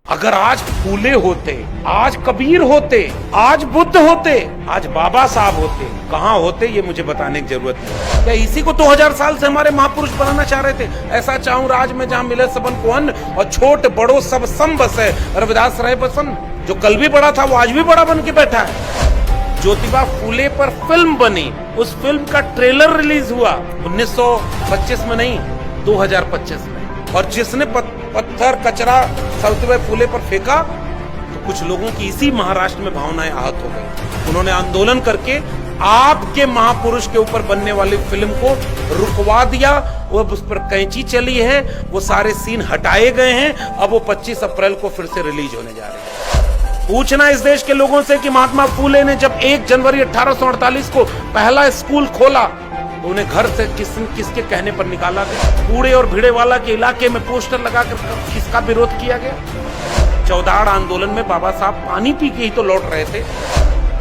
अगर आज फूले होते, आज कबीर होते, आज बुद्ध होते, आज बाबा साहब होते, कहाँ होते ये मुझे बताने की जरूरत नहीं। क्या इसी को 2000 साल से हमारे महापुरुष बनाना चाह रहे थे? ऐसा चाहूं राज में जहाँ मिले सबन को अन्न और छोट बड़ो सब सम बसे, रविदास रहे पसंद। जो कल भी बड़ा था वो आज भी बड़ा बन के बैठा है। ज्योतिबा फूले पर फिल्म बनी, उस फिल्म का ट्रेलर रिलीज हुआ 1925 में नहीं, 2025 में। और जिसने पत्थर कचरा सावित्रीबाई फूले पर फेंका तो कुछ लोगों की इसी महाराष्ट्र में भावनाएं आहत हो गई। उन्होंने आंदोलन करके आपके महापुरुष के ऊपर बनने वाली फिल्म को रुकवा दिया। वो उस पर कैंची चली है, वो सारे सीन हटाए गए हैं। अब वो 25 अप्रैल को फिर से रिलीज होने जा रहे हैं। पूछना इस देश के लोगों से कि महात्मा फूले ने जब 1 जनवरी 1848 को पहला स्कूल खोला तो उन्हें घर से किसके कहने पर निकाला गया? कूड़े और भिड़े वाला के इलाके में पोस्टर लगाकर किसका विरोध किया गया? चौदाड़ आंदोलन में बाबा साहब पानी पी के ही तो लौट रहे थे।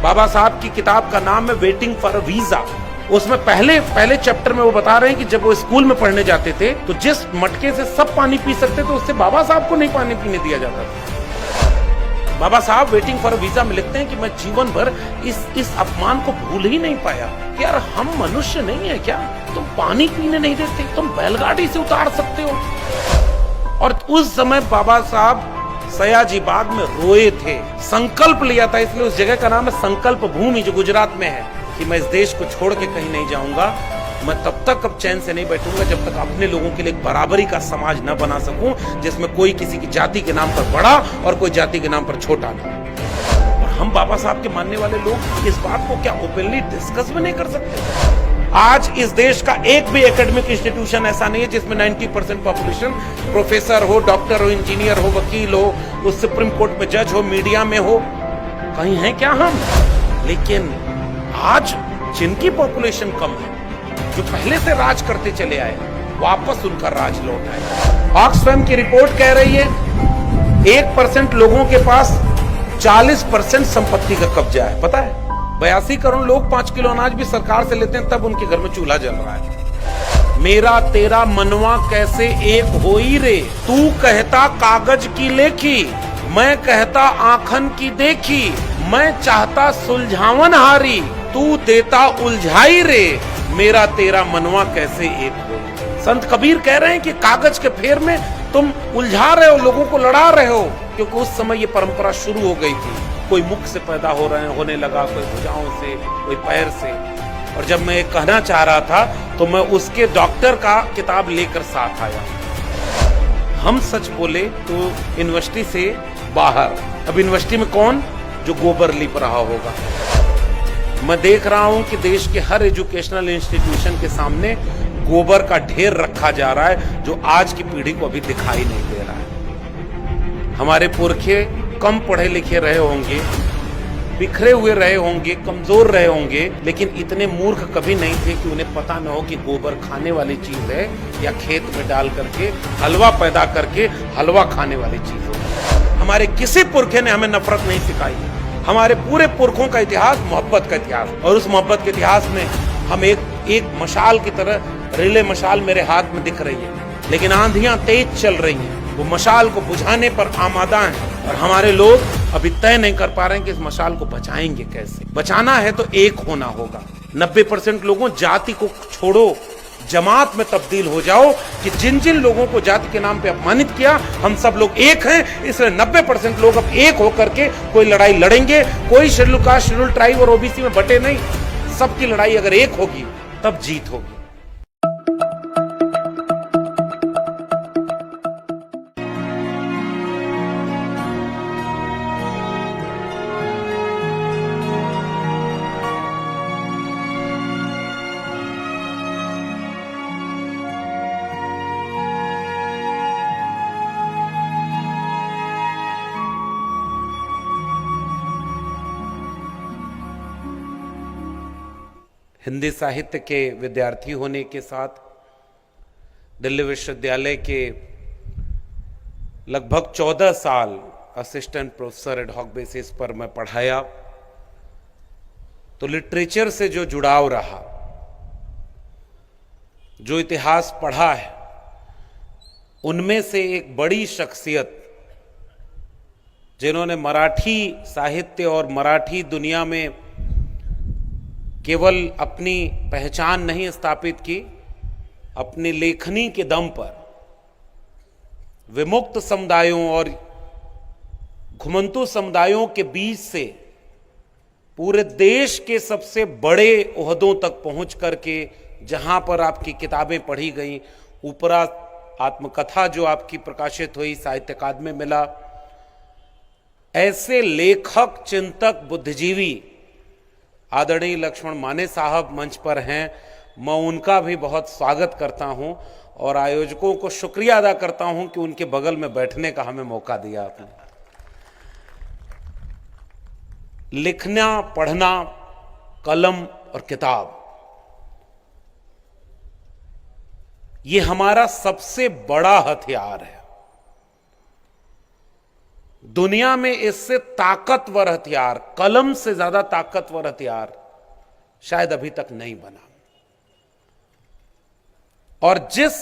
बाबा साहब की किताब का नाम है वेटिंग फॉर अ वीजा। उसमें पहले चैप्टर में वो बता रहे हैं कि जब वो स्कूल में पढ़ने जाते थे तो जिस मटके से सब पानी पी सकते थे उससे बाबा साहब को नहीं पानी पीने दिया जाता था। बाबा साहब वेटिंग फॉर वीजा में लिखते हैं कि मैं जीवन भर इस अपमान को भूल ही नहीं पाया कि यार हम मनुष्य नहीं है क्या? तुम पानी पीने नहीं देते, तुम बैलगाड़ी से उतार सकते हो। और उस समय बाबा साहब सयाजी बाग में रोए थे, संकल्प लिया था। इसलिए उस जगह का नाम है संकल्प भूमि, जो गुजरात में है, कि मैं इस देश को छोड़ के कहीं नहीं जाऊंगा। मैं तब तक अब चैन से नहीं बैठूंगा जब तक अपने लोगों के लिए एक बराबरी का समाज न बना सकूं, जिसमें कोई किसी की जाति के नाम पर बड़ा और कोई जाति के नाम पर छोटा ना। और हम बाबा साहब के मानने वाले लोग इस बात को क्या ओपनली डिस्कस भी नहीं कर सकते? आज इस देश का एक भी एकेडमिक इंस्टीट्यूशन ऐसा नहीं है जिसमें 90% पॉपुलेशन प्रोफेसर हो, डॉक्टर हो, इंजीनियर हो, वकील हो, उस सुप्रीम कोर्ट में जज हो, मीडिया में हो। कहीं है क्या हम? लेकिन आज जिनकी पॉपुलेशन कम है, जो पहले से राज करते चले आए, वापस उनका राज लौट आए। ऑक्सफैम की रिपोर्ट कह रही है 1% लोगों के पास 40% संपत्ति का कब्जा है। पता है 82 करोड़ लोग 5 किलो अनाज भी सरकार से लेते हैं, तब उनके घर में चूल्हा जल रहा है। मेरा तेरा मनवा कैसे एक होई रे, तू कहता कागज की लेखी, मैं कहता आंखन की देखी, मैं चाहता सुलझावन हारी, तू देता उलझाई रे, मेरा तेरा मनवा कैसे एक हो। संत कबीर कह रहे हैं कि कागज के फेर में तुम उलझा रहे हो, लोगों को लड़ा रहे हो, क्योंकि उस समय ये परंपरा शुरू हो गई थी। कोई मुख से पैदा होने लगा, कोई भुजाओं से, कोई पैर से। और जब मैं कहना चाह रहा था तो मैं उसके डॉक्टर का किताब लेकर साथ आया। हम सच बोले तो यूनिवर्सिटी से बाहर, अब यूनिवर्सिटी में कौन जो गोबर लिप रहा होगा? मैं देख रहा हूं कि देश के हर एजुकेशनल इंस्टीट्यूशन के सामने गोबर का ढेर रखा जा रहा है, जो आज की पीढ़ी को अभी दिखाई नहीं दे रहा है। हमारे पुरखे कम पढ़े लिखे रहे होंगे, बिखरे हुए रहे होंगे, कमजोर रहे होंगे, लेकिन इतने मूर्ख कभी नहीं थे कि उन्हें पता न हो कि गोबर खाने वाली चीज है या खेत में डाल करके हलवा पैदा करके हलवा खाने वाली चीज है। हमारे किसी पुरखे ने हमें नफरत नहीं सिखाई। हमारे पूरे पुरखों का इतिहास मोहब्बत का इतिहास, और उस मोहब्बत के इतिहास में हम एक मशाल की तरह, रिले मशाल मेरे हाथ में दिख रही है, लेकिन आंधियां तेज चल रही हैं, वो मशाल को बुझाने पर आमादा हैं। और हमारे लोग अभी तय नहीं कर पा रहे हैं कि इस मशाल को बचाएंगे कैसे। बचाना है तो एक होना होगा। 90% लोगों, जाति को छोड़ो, जमात में तब्दील हो जाओ कि जिन जिन लोगों को जाति के नाम पे अपमानित किया, हम सब लोग एक हैं। इसलिए 90% लोग अब एक होकर के कोई लड़ाई लड़ेंगे। कोई शेड्यूल कास्ट, शेड्यूल ट्राइब और ओबीसी में बटे नहीं। सबकी लड़ाई अगर एक होगी तब जीत होगी। हिंदी साहित्य के विद्यार्थी होने के साथ दिल्ली विश्वविद्यालय के लगभग 14 साल assistant professor ad hoc basis पर मैं पढ़ाया, तो लिटरेचर से जो जुड़ाव रहा, जो इतिहास पढ़ा है, उनमें से एक बड़ी शख्सियत जिन्होंने मराठी साहित्य और मराठी दुनिया में केवल अपनी पहचान नहीं स्थापित की, अपनी लेखनी के दम पर विमुक्त समुदायों और घुमंतु समुदायों के बीच से पूरे देश के सबसे बड़े ओहदों तक पहुंच करके जहां पर आपकी किताबें पढ़ी गई, ऊपरा आत्मकथा जो आपकी प्रकाशित हुई, साहित्य अकादमी में मिला, ऐसे लेखक, चिंतक, बुद्धिजीवी आदरणीय लक्ष्मण माने साहब मंच पर हैं। मैं उनका भी बहुत स्वागत करता हूं और आयोजकों को शुक्रिया अदा करता हूं कि उनके बगल में बैठने का हमें मौका दिया आपने। लिखना, पढ़ना, कलम और किताब, ये हमारा सबसे बड़ा हथियार है। दुनिया में इससे ताकतवर हथियार, कलम से ज्यादा ताकतवर हथियार शायद अभी तक नहीं बना। और जिस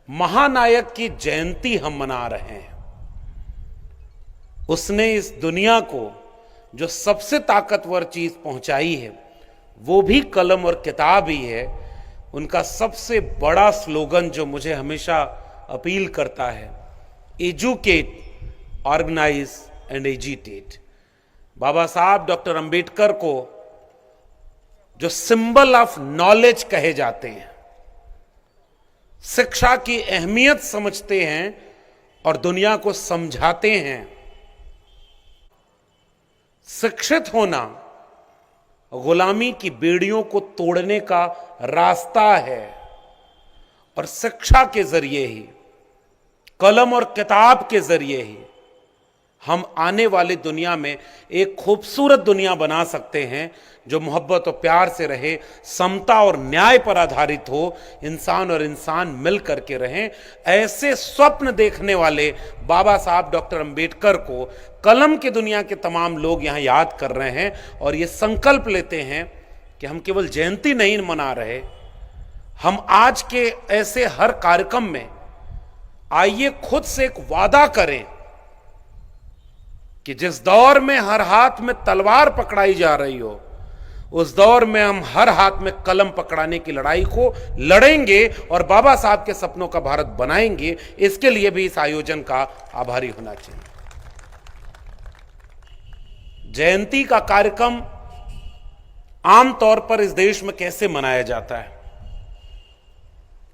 महानायक की जयंती हम मना रहे हैं, उसने इस दुनिया को जो सबसे ताकतवर चीज पहुंचाई है वो भी कलम और किताब ही है। उनका सबसे बड़ा स्लोगन जो मुझे हमेशा अपील करता है, एजुकेट, ऑर्गेनाइज एंड एजिटेट। बाबा साहब डॉक्टर अंबेडकर को जो सिंबल ऑफ नॉलेज कहे जाते हैं, शिक्षा की अहमियत समझते हैं और दुनिया को समझाते हैं। शिक्षित होना गुलामी की बेड़ियों को तोड़ने का रास्ता है और शिक्षा के जरिए ही, कलम और किताब के जरिए ही हम आने वाली दुनिया में एक खूबसूरत दुनिया बना सकते हैं जो मोहब्बत और प्यार से रहे, समता और न्याय पर आधारित हो, इंसान और इंसान मिल करके रहें। ऐसे स्वप्न देखने वाले बाबा साहब डॉक्टर अंबेडकर को कलम की दुनिया के तमाम लोग यहां याद कर रहे हैं और ये संकल्प लेते हैं कि हम केवल जयंती नहीं मना रहे, हम आज के ऐसे हर कार्यक्रम में आइए खुद से एक वादा करें कि जिस दौर में हर हाथ में तलवार पकड़ाई जा रही हो, उस दौर में हम हर हाथ में कलम पकड़ाने की लड़ाई को लड़ेंगे और बाबा साहब के सपनों का भारत बनाएंगे। इसके लिए भी इस आयोजन का आभारी होना चाहिए। जयंती का कार्यक्रम आमतौर पर इस देश में कैसे मनाया जाता है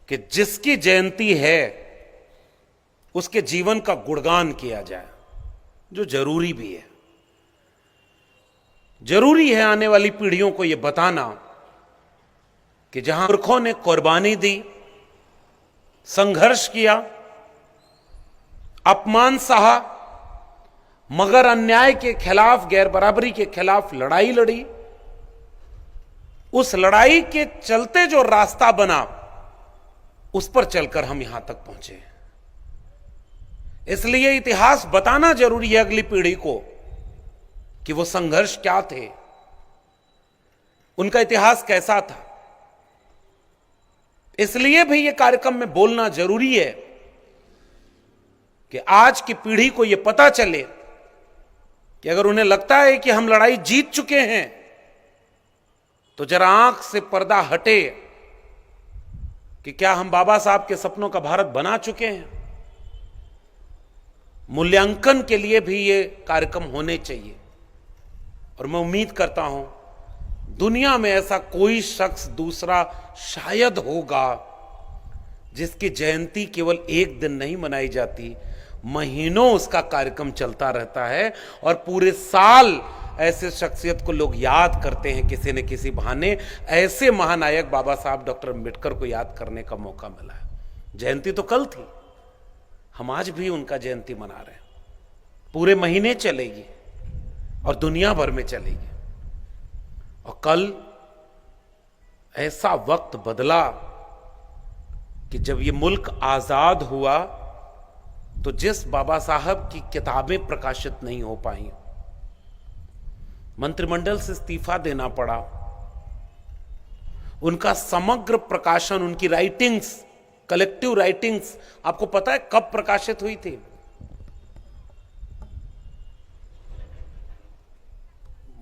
कि जिसकी जयंती है उसके जीवन का गुणगान किया जाए, जो जरूरी भी है। जरूरी है आने वाली पीढ़ियों को यह बताना कि जहां पुरखों ने कुर्बानी दी, संघर्ष किया, अपमान सहा, मगर अन्याय के खिलाफ, गैर बराबरी के खिलाफ लड़ाई लड़ी, उस लड़ाई के चलते जो रास्ता बना उस पर चलकर हम यहां तक पहुंचे। इसलिए इतिहास बताना जरूरी है अगली पीढ़ी को कि वो संघर्ष क्या थे, उनका इतिहास कैसा था। इसलिए भी ये कार्यक्रम में बोलना जरूरी है कि आज की पीढ़ी को यह पता चले कि अगर उन्हें लगता है कि हम लड़ाई जीत चुके हैं तो जरा आंख से पर्दा हटे कि क्या हम बाबा साहब के सपनों का भारत बना चुके हैं। मूल्यांकन के लिए भी ये कार्यक्रम होने चाहिए और मैं उम्मीद करता हूं दुनिया में ऐसा कोई शख्स दूसरा शायद होगा जिसकी जयंती केवल एक दिन नहीं मनाई जाती, महीनों उसका कार्यक्रम चलता रहता है और पूरे साल ऐसे शख्सियत को लोग याद करते हैं किसी न किसी बहाने। ऐसे महानायक बाबा साहब डॉक्टर अंबेडकर को याद करने का मौका मिला है। जयंती तो कल थी, हम आज भी उनका जयंती मना रहे हैं। पूरे महीने चलेगी और दुनिया भर में चलेगी। और कल ऐसा वक्त बदला कि जब ये मुल्क आजाद हुआ तो जिस बाबा साहब की किताबें प्रकाशित नहीं हो पाई, मंत्रिमंडल से इस्तीफा देना पड़ा, उनका समग्र प्रकाशन, उनकी राइटिंग्स, कलेक्टिव राइटिंग्स, आपको पता है कब प्रकाशित हुई थी?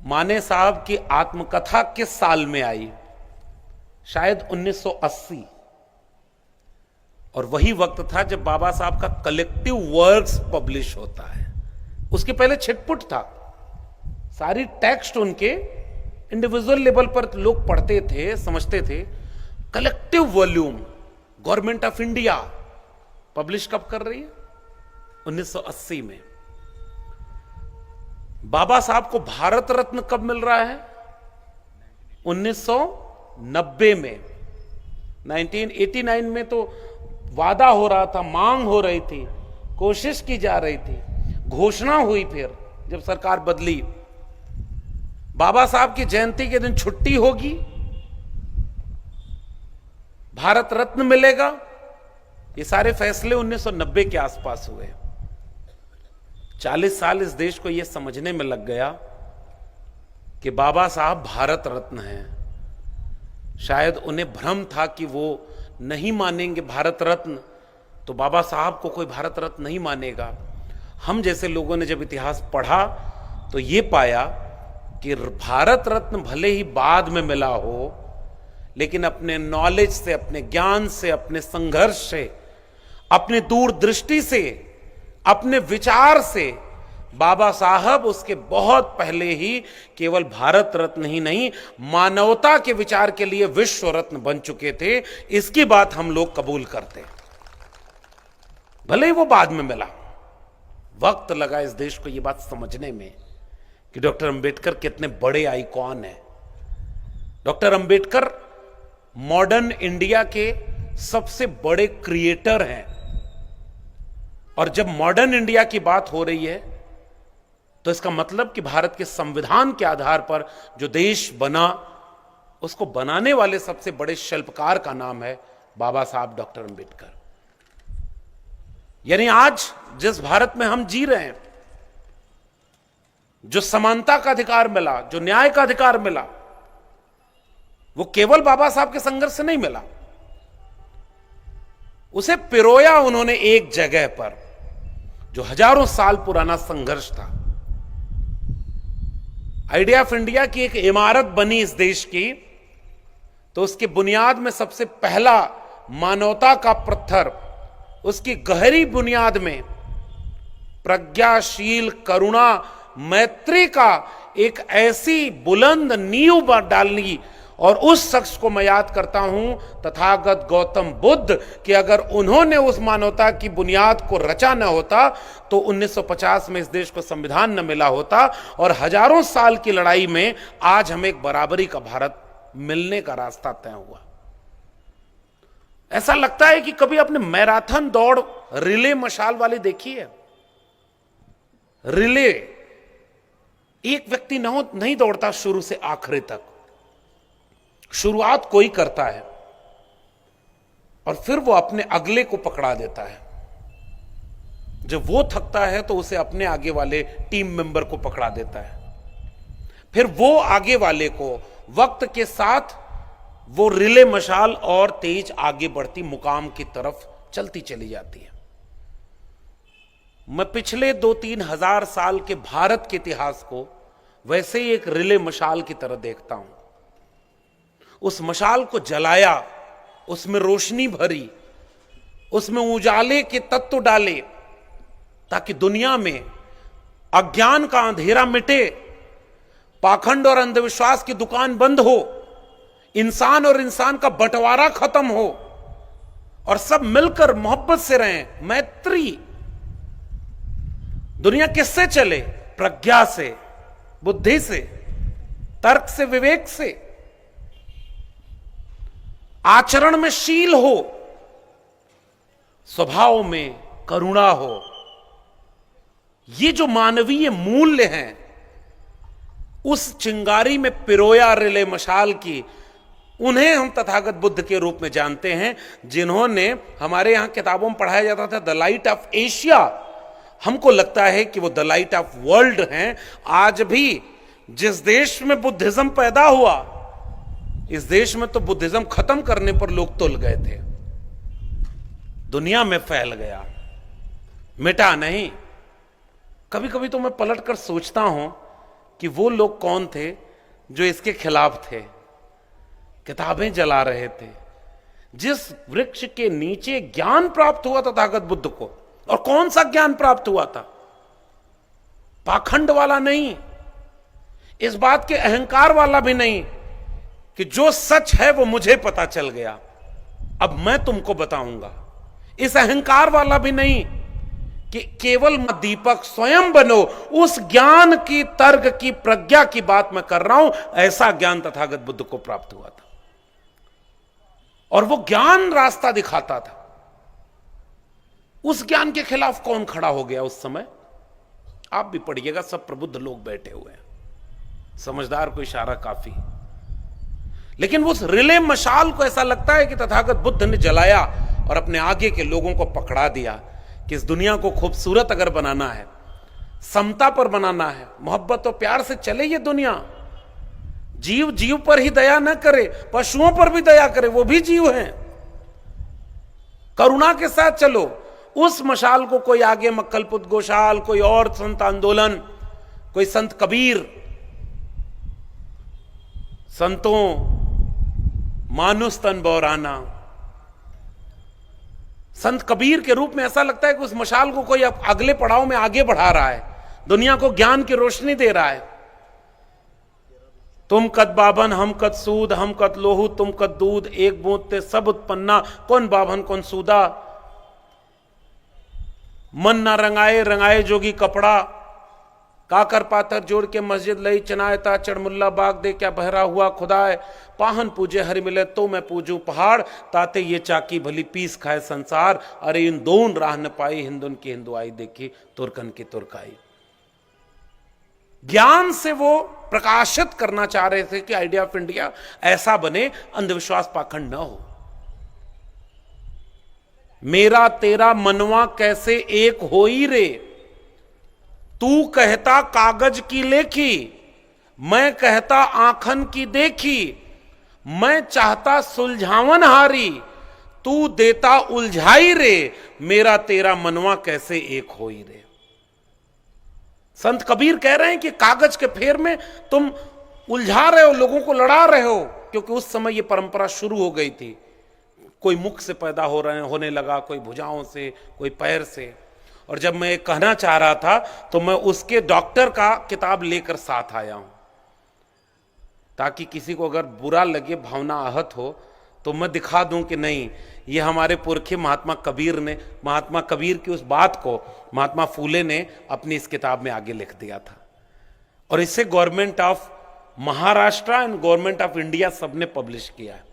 माने साहब की आत्मकथा किस साल में आई? शायद 1980। और वही वक्त था जब बाबा साहब का कलेक्टिव वर्क्स पब्लिश होता है। उसके पहले छिटपुट था, सारी टेक्स्ट उनके इंडिविजुअल लेवल पर लोग पढ़ते थे, समझते थे। Collective volume government of India publish कब कर रही है? 1980 में। बाबा साहब को भारत रत्न कब मिल रहा है? 1990 में। 1989 में तो वादा हो रहा था, मांग हो रही थी, कोशिश की जा रही थी, घोषणा हुई। फिर जब सरकार बदली, बाबा साहब की जयंती के दिन छुट्टी होगी, भारत रत्न मिलेगा। ये सारे फैसले 1990 के आसपास हुए। 40 साल इस देश को यह समझने में लग गया कि बाबा साहब भारत रत्न हैं। शायद उन्हें भ्रम था कि वो नहीं मानेंगे भारत रत्न, तो बाबा साहब को कोई भारत रत्न नहीं मानेगा। हम जैसे लोगों ने जब इतिहास पढ़ा तो ये पाया कि भारत रत्न भले ही बाद में मिला हो, लेकिन अपने नॉलेज से, अपने ज्ञान से, अपने संघर्ष से, अपने दूरदृष्टि से, अपने विचार से बाबा साहब उसके बहुत पहले ही केवल भारत रत्न ही नहीं, मानवता के विचार के लिए विश्व रत्न बन चुके थे। इसकी बात हम लोग कबूल करते, भले ही वो बाद में मिला। वक्त लगा इस देश को यह बात समझने में कि डॉक्टर अंबेडकर कितने बड़े आइकॉन हैं। डॉक्टर अंबेडकर मॉडर्न इंडिया के सबसे बड़े क्रिएटर हैं। और जब मॉडर्न इंडिया की बात हो रही है तो इसका मतलब कि भारत के संविधान के आधार पर जो देश बना, उसको बनाने वाले सबसे बड़े शिल्पकार का नाम है बाबा साहब डॉक्टर अंबेडकर। यानी आज जिस भारत में हम जी रहे हैं, जो समानता का अधिकार मिला, जो न्याय का अधिकार मिला, वो केवल बाबा साहब के संघर्ष से नहीं मिला। उसे पिरोया उन्होंने एक जगह पर, जो हजारों साल पुराना संघर्ष था। आइडिया ऑफ इंडिया की एक इमारत बनी इस देश की, तो उसके बुनियाद में सबसे पहला मानवता का पत्थर, उसकी गहरी बुनियाद में प्रज्ञाशील, करुणा, मैत्री का एक ऐसी बुलंद नींव डालनी। और उस शख्स को मैं याद करता हूं, तथागत गौतम बुद्ध, कि अगर उन्होंने उस मानवता की बुनियाद को रचा न होता तो 1950 में इस देश को संविधान न मिला होता, और हजारों साल की लड़ाई में आज हमें एक बराबरी का भारत मिलने का रास्ता तय हुआ। ऐसा लगता है कि कभी आपने मैराथन दौड़ रिले मशाल वाली देखी है? रिले, एक व्यक्ति नहीं दौड़ता शुरू से आखिरी तक। शुरुआत कोई करता है और फिर वो अपने अगले को पकड़ा देता है। जब वो थकता है तो उसे अपने आगे वाले टीम मेंबर को पकड़ा देता है। फिर वो आगे वाले को वक्त के साथ वो रिले मशाल और तेज आगे बढ़ती मुकाम की तरफ चलती चली जाती है। मैं पिछले 2-3 हजार साल के भारत के इतिहास को वैसे ही एक रिले मशाल की तरह देखता हूं। उस मशाल को जलाया, उसमें रोशनी भरी, उसमें उजाले के तत्व डाले, ताकि दुनिया में अज्ञान का अंधेरा मिटे, पाखंड और अंधविश्वास की दुकान बंद हो, इंसान और इंसान का बंटवारा खत्म हो और सब मिलकर मोहब्बत से रहें, मैत्री। दुनिया किससे चले? प्रज्ञा से, बुद्धि से, तर्क से, विवेक से। आचरण में शील हो, स्वभाव में करुणा हो। ये जो मानवीय मूल्य हैं, उस चिंगारी में पिरोया रिले मशाल की, उन्हें हम तथागत बुद्ध के रूप में जानते हैं, जिन्होंने, हमारे यहां किताबों में पढ़ाया जाता था द लाइट ऑफ एशिया, हमको लगता है कि वो द लाइट ऑफ वर्ल्ड हैं। आज भी जिस देश में बुद्धिज्म पैदा हुआ, इस देश में तो बुद्धिज्म खत्म करने पर लोग तुल गए थे। दुनिया में फैल गया, मिटा नहीं। कभी कभी तो मैं पलट कर सोचता हूं कि वो लोग कौन थे जो इसके खिलाफ थे, किताबें जला रहे थे। जिस वृक्ष के नीचे ज्ञान प्राप्त हुआ था तथागत बुद्ध को, और कौन सा ज्ञान प्राप्त हुआ था, पाखंड वाला नहीं, इस बात के अहंकार वाला भी नहीं कि जो सच है वो मुझे पता चल गया, अब मैं तुमको बताऊंगा, इस अहंकार वाला भी नहीं कि केवल दीपक स्वयं बनो, उस ज्ञान की, तर्क की, प्रज्ञा की बात मैं कर रहा हूं। ऐसा ज्ञान तथागत बुद्ध को प्राप्त हुआ था, और वो ज्ञान रास्ता दिखाता था। उस ज्ञान के खिलाफ कौन खड़ा हो गया उस समय? आप भी पढ़िएगा, सब प्रबुद्ध लोग बैठे हुए हैं, समझदार को इशारा काफी। लेकिन उस रिले मशाल को ऐसा लगता है कि तथागत बुद्ध ने जलाया और अपने आगे के लोगों को पकड़ा दिया कि इस दुनिया को खूबसूरत अगर बनाना है, समता पर बनाना है, मोहब्बत और प्यार से चले ये दुनिया, जीव जीव पर ही दया न करे, पशुओं पर भी दया करे, वो भी जीव हैं, करुणा के साथ चलो। उस मशाल को कोई आगे मक्कलपुत गोशाल, कोई और संत आंदोलन, कोई संत कबीर, संतों मानुस तन बौराना, संत कबीर के रूप में ऐसा लगता है कि उस मशाल को कोई अगले पड़ाव में आगे बढ़ा रहा है, दुनिया को ज्ञान की रोशनी दे रहा है। तुम कद बाभन हम कद सूद, हम कद लोहू तुम कद दूध, एक बूंद ते सब उत्पन्ना, कौन बाभन कौन सूदा, मन ना रंगाए रंगाए जोगी कपड़ा, काकर पाथर जोड़ के मस्जिद लई चनायता, चढ़मुल्ला बाग दे क्या बहरा हुआ खुदाए, पाहन पूजे हरि मिले तो मैं पूजूं पहाड़, ताते ये चाकी भली पीस खाए संसार, अरे इन दोन राह न पाई, हिंदुन की हिंदुआई देखी तुर्कन की तुर्काई। ज्ञान से वो प्रकाशित करना चाह रहे थे कि आइडिया ऑफ इंडिया ऐसा बने, अंधविश्वास पाखंड न हो। मेरा तेरा मनवा कैसे एक होई रे, तू कहता कागज की लेखी, मैं कहता आंखन की देखी, मैं चाहता सुलझावन हारी, तू देता उलझाई रे, मेरा तेरा मनवा कैसे एक होई रे। संत कबीर कह रहे हैं कि कागज के फेर में तुम उलझा रहे हो, लोगों को लड़ा रहे हो, क्योंकि उस समय यह परंपरा शुरू हो गई थी। कोई मुख से पैदा होने लगा, कोई भुजाओं से, कोई पैर से। और जब मैं कहना चाह रहा था तो मैं उसके डॉक्टर का किताब लेकर साथ आया हूं, ताकि किसी को अगर बुरा लगे, भावना आहत हो, तो मैं दिखा दूं कि नहीं, ये हमारे पुरखे महात्मा कबीर की उस बात को महात्मा फूले ने अपनी इस किताब में आगे लिख दिया था। और इसे government of Maharashtra and government of India सबने पब्लिश किया है।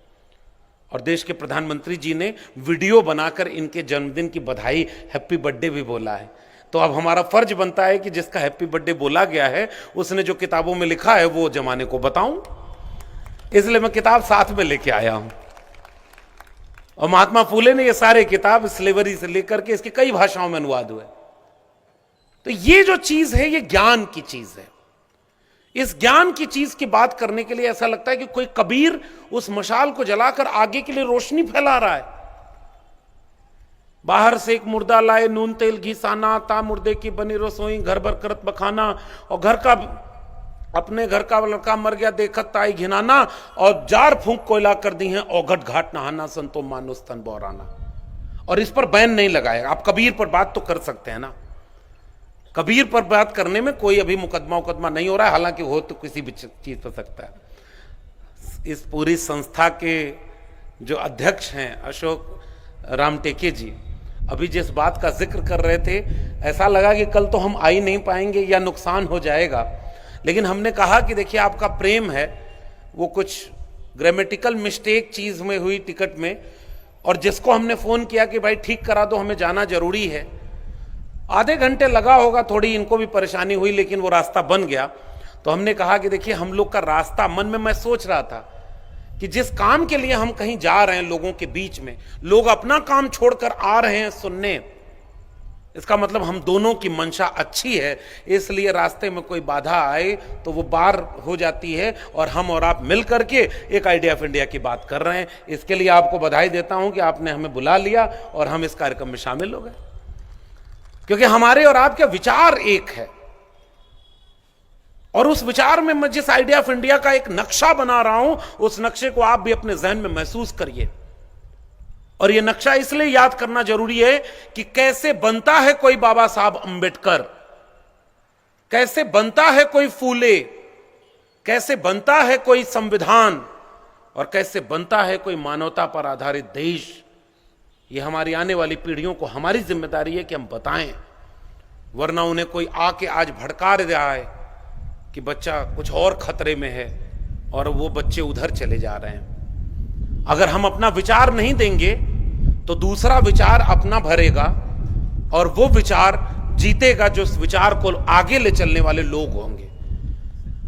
और देश के प्रधानमंत्री जी ने वीडियो बनाकर इनके जन्मदिन की बधाई, हैप्पी बर्थडे भी बोला है। तो अब हमारा फर्ज बनता है कि जिसका हैप्पी बर्थडे बोला गया है, उसने जो किताबों में लिखा है वो जमाने को बताऊं, इसलिए मैं किताब साथ में लेके आया हूं। और महात्मा फूले ने ये सारे किताब स्लेवरी से लेकर के इसके कई भाषाओं में अनुवाद हुए। तो ये जो चीज है, ये ज्ञान की चीज है। इस ज्ञान की चीज की बात करने के लिए ऐसा लगता है कि कोई कबीर उस मशाल को जलाकर आगे के लिए रोशनी फैला रहा है। बाहर से एक मुर्दा लाए, नून तेल घी साना, ता मुर्दे की बनी रसोई, घर भर करत बखाना, और अपने घर का लड़का मर गया देखत ताई घिनाना, और जार फूंक कोयला कर दी है औघट घाट नहाना, संतो मानुस तन बौराना। और इस पर बैन नहीं लगाएगा। आप कबीर पर बात तो कर सकते हैं ना, कबीर पर बात करने में कोई अभी मुकदमा नहीं हो रहा है, हालांकि हो तो किसी भी चीज पर सकता है। इस पूरी संस्था के जो अध्यक्ष हैं अशोक रामटेके जी, अभी जिस बात का जिक्र कर रहे थे, ऐसा लगा कि कल तो हम आ ही नहीं पाएंगे या नुकसान हो जाएगा। लेकिन हमने कहा कि देखिए, आपका प्रेम है, वो कुछ ग्रामेटिकल मिस्टेक चीज में हुई टिकट में, और जिसको हमने फोन किया कि भाई ठीक करा दो, हमें जाना जरूरी है, आधे घंटे लगा होगा, थोड़ी इनको भी परेशानी हुई, लेकिन वो रास्ता बन गया। तो हमने कहा कि देखिए, हम लोग का रास्ता, मन में मैं सोच रहा था कि जिस काम के लिए हम कहीं जा रहे हैं, लोगों के बीच में, लोग अपना काम छोड़कर आ रहे हैं सुनने, इसका मतलब हम दोनों की मंशा अच्छी है। इसलिए रास्ते में कोई बाधा आए तो वो पार हो जाती है, और हम और आप मिल करके एक आइडिया ऑफ इंडिया की बात कर रहे हैं। इसके लिए आपको बधाई देता हूं कि आपने हमें बुला लिया और हम इस कार्यक्रम में शामिल हो गए, क्योंकि हमारे और आपके विचार एक है। और उस विचार में मैं जिस आइडिया ऑफ इंडिया का एक नक्शा बना रहा हूं, उस नक्शे को आप भी अपने जहन में महसूस करिए। और यह नक्शा इसलिए याद करना जरूरी है कि कैसे बनता है कोई बाबा साहब अंबेडकर, कैसे बनता है कोई फूले, कैसे बनता है कोई संविधान, और कैसे बनता है कोई मानवता पर आधारित देश। यह हमारी आने वाली पीढ़ियों को हमारी जिम्मेदारी है कि हम बताएं, वरना उन्हें कोई आके आज भड़का रहा है कि बच्चा कुछ और खतरे में है और वो बच्चे उधर चले जा रहे हैं। अगर हम अपना विचार नहीं देंगे तो दूसरा विचार अपना भरेगा और वो विचार जीतेगा जो उस विचार को आगे ले चलने वाले लोग होंगे।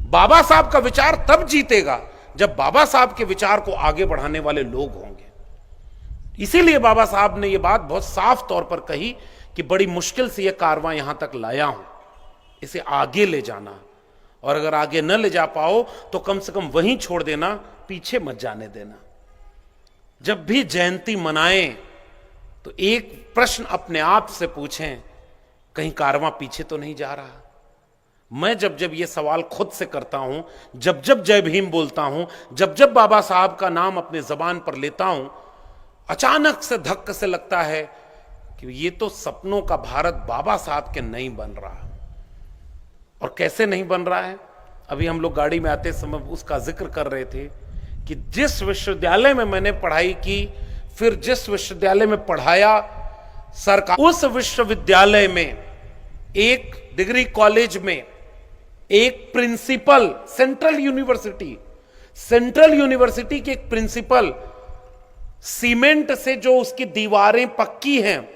बाबा साहब का विचार तब जीतेगा जब बाबा साहब के विचार को आगे बढ़ाने वाले लोग होंगे। इसीलिए बाबा साहब ने यह बात बहुत साफ तौर पर कही कि बड़ी मुश्किल से यह कारवां यहां तक लाया हूं, इसे आगे ले जाना, और अगर आगे न ले जा पाओ तो कम से कम वहीं छोड़ देना, पीछे मत जाने देना। जब भी जयंती मनाएं तो एक प्रश्न अपने आप से पूछें, कहीं कारवां पीछे तो नहीं जा रहा। मैं जब जब ये सवाल खुद से करता हूं, जब जब जय भीम बोलता हूं, जब जब बाबा साहब का नाम अपने जबान पर लेता हूं, अचानक से धक्का से लगता है कि ये तो सपनों का भारत बाबा साहब के नहीं बन रहा। और कैसे नहीं बन रहा है? अभी हम लोग गाड़ी में आते समय उसका जिक्र कर रहे थे कि जिस विश्वविद्यालय में मैंने पढ़ाई की, फिर जिस विश्वविद्यालय में पढ़ाया सरकार, उस विश्वविद्यालय में एक डिग्री कॉलेज में एक प्रिंसिपल, सेंट्रल यूनिवर्सिटी के एक प्रिंसिपल सीमेंट से जो उसकी दीवारें पक्की हैं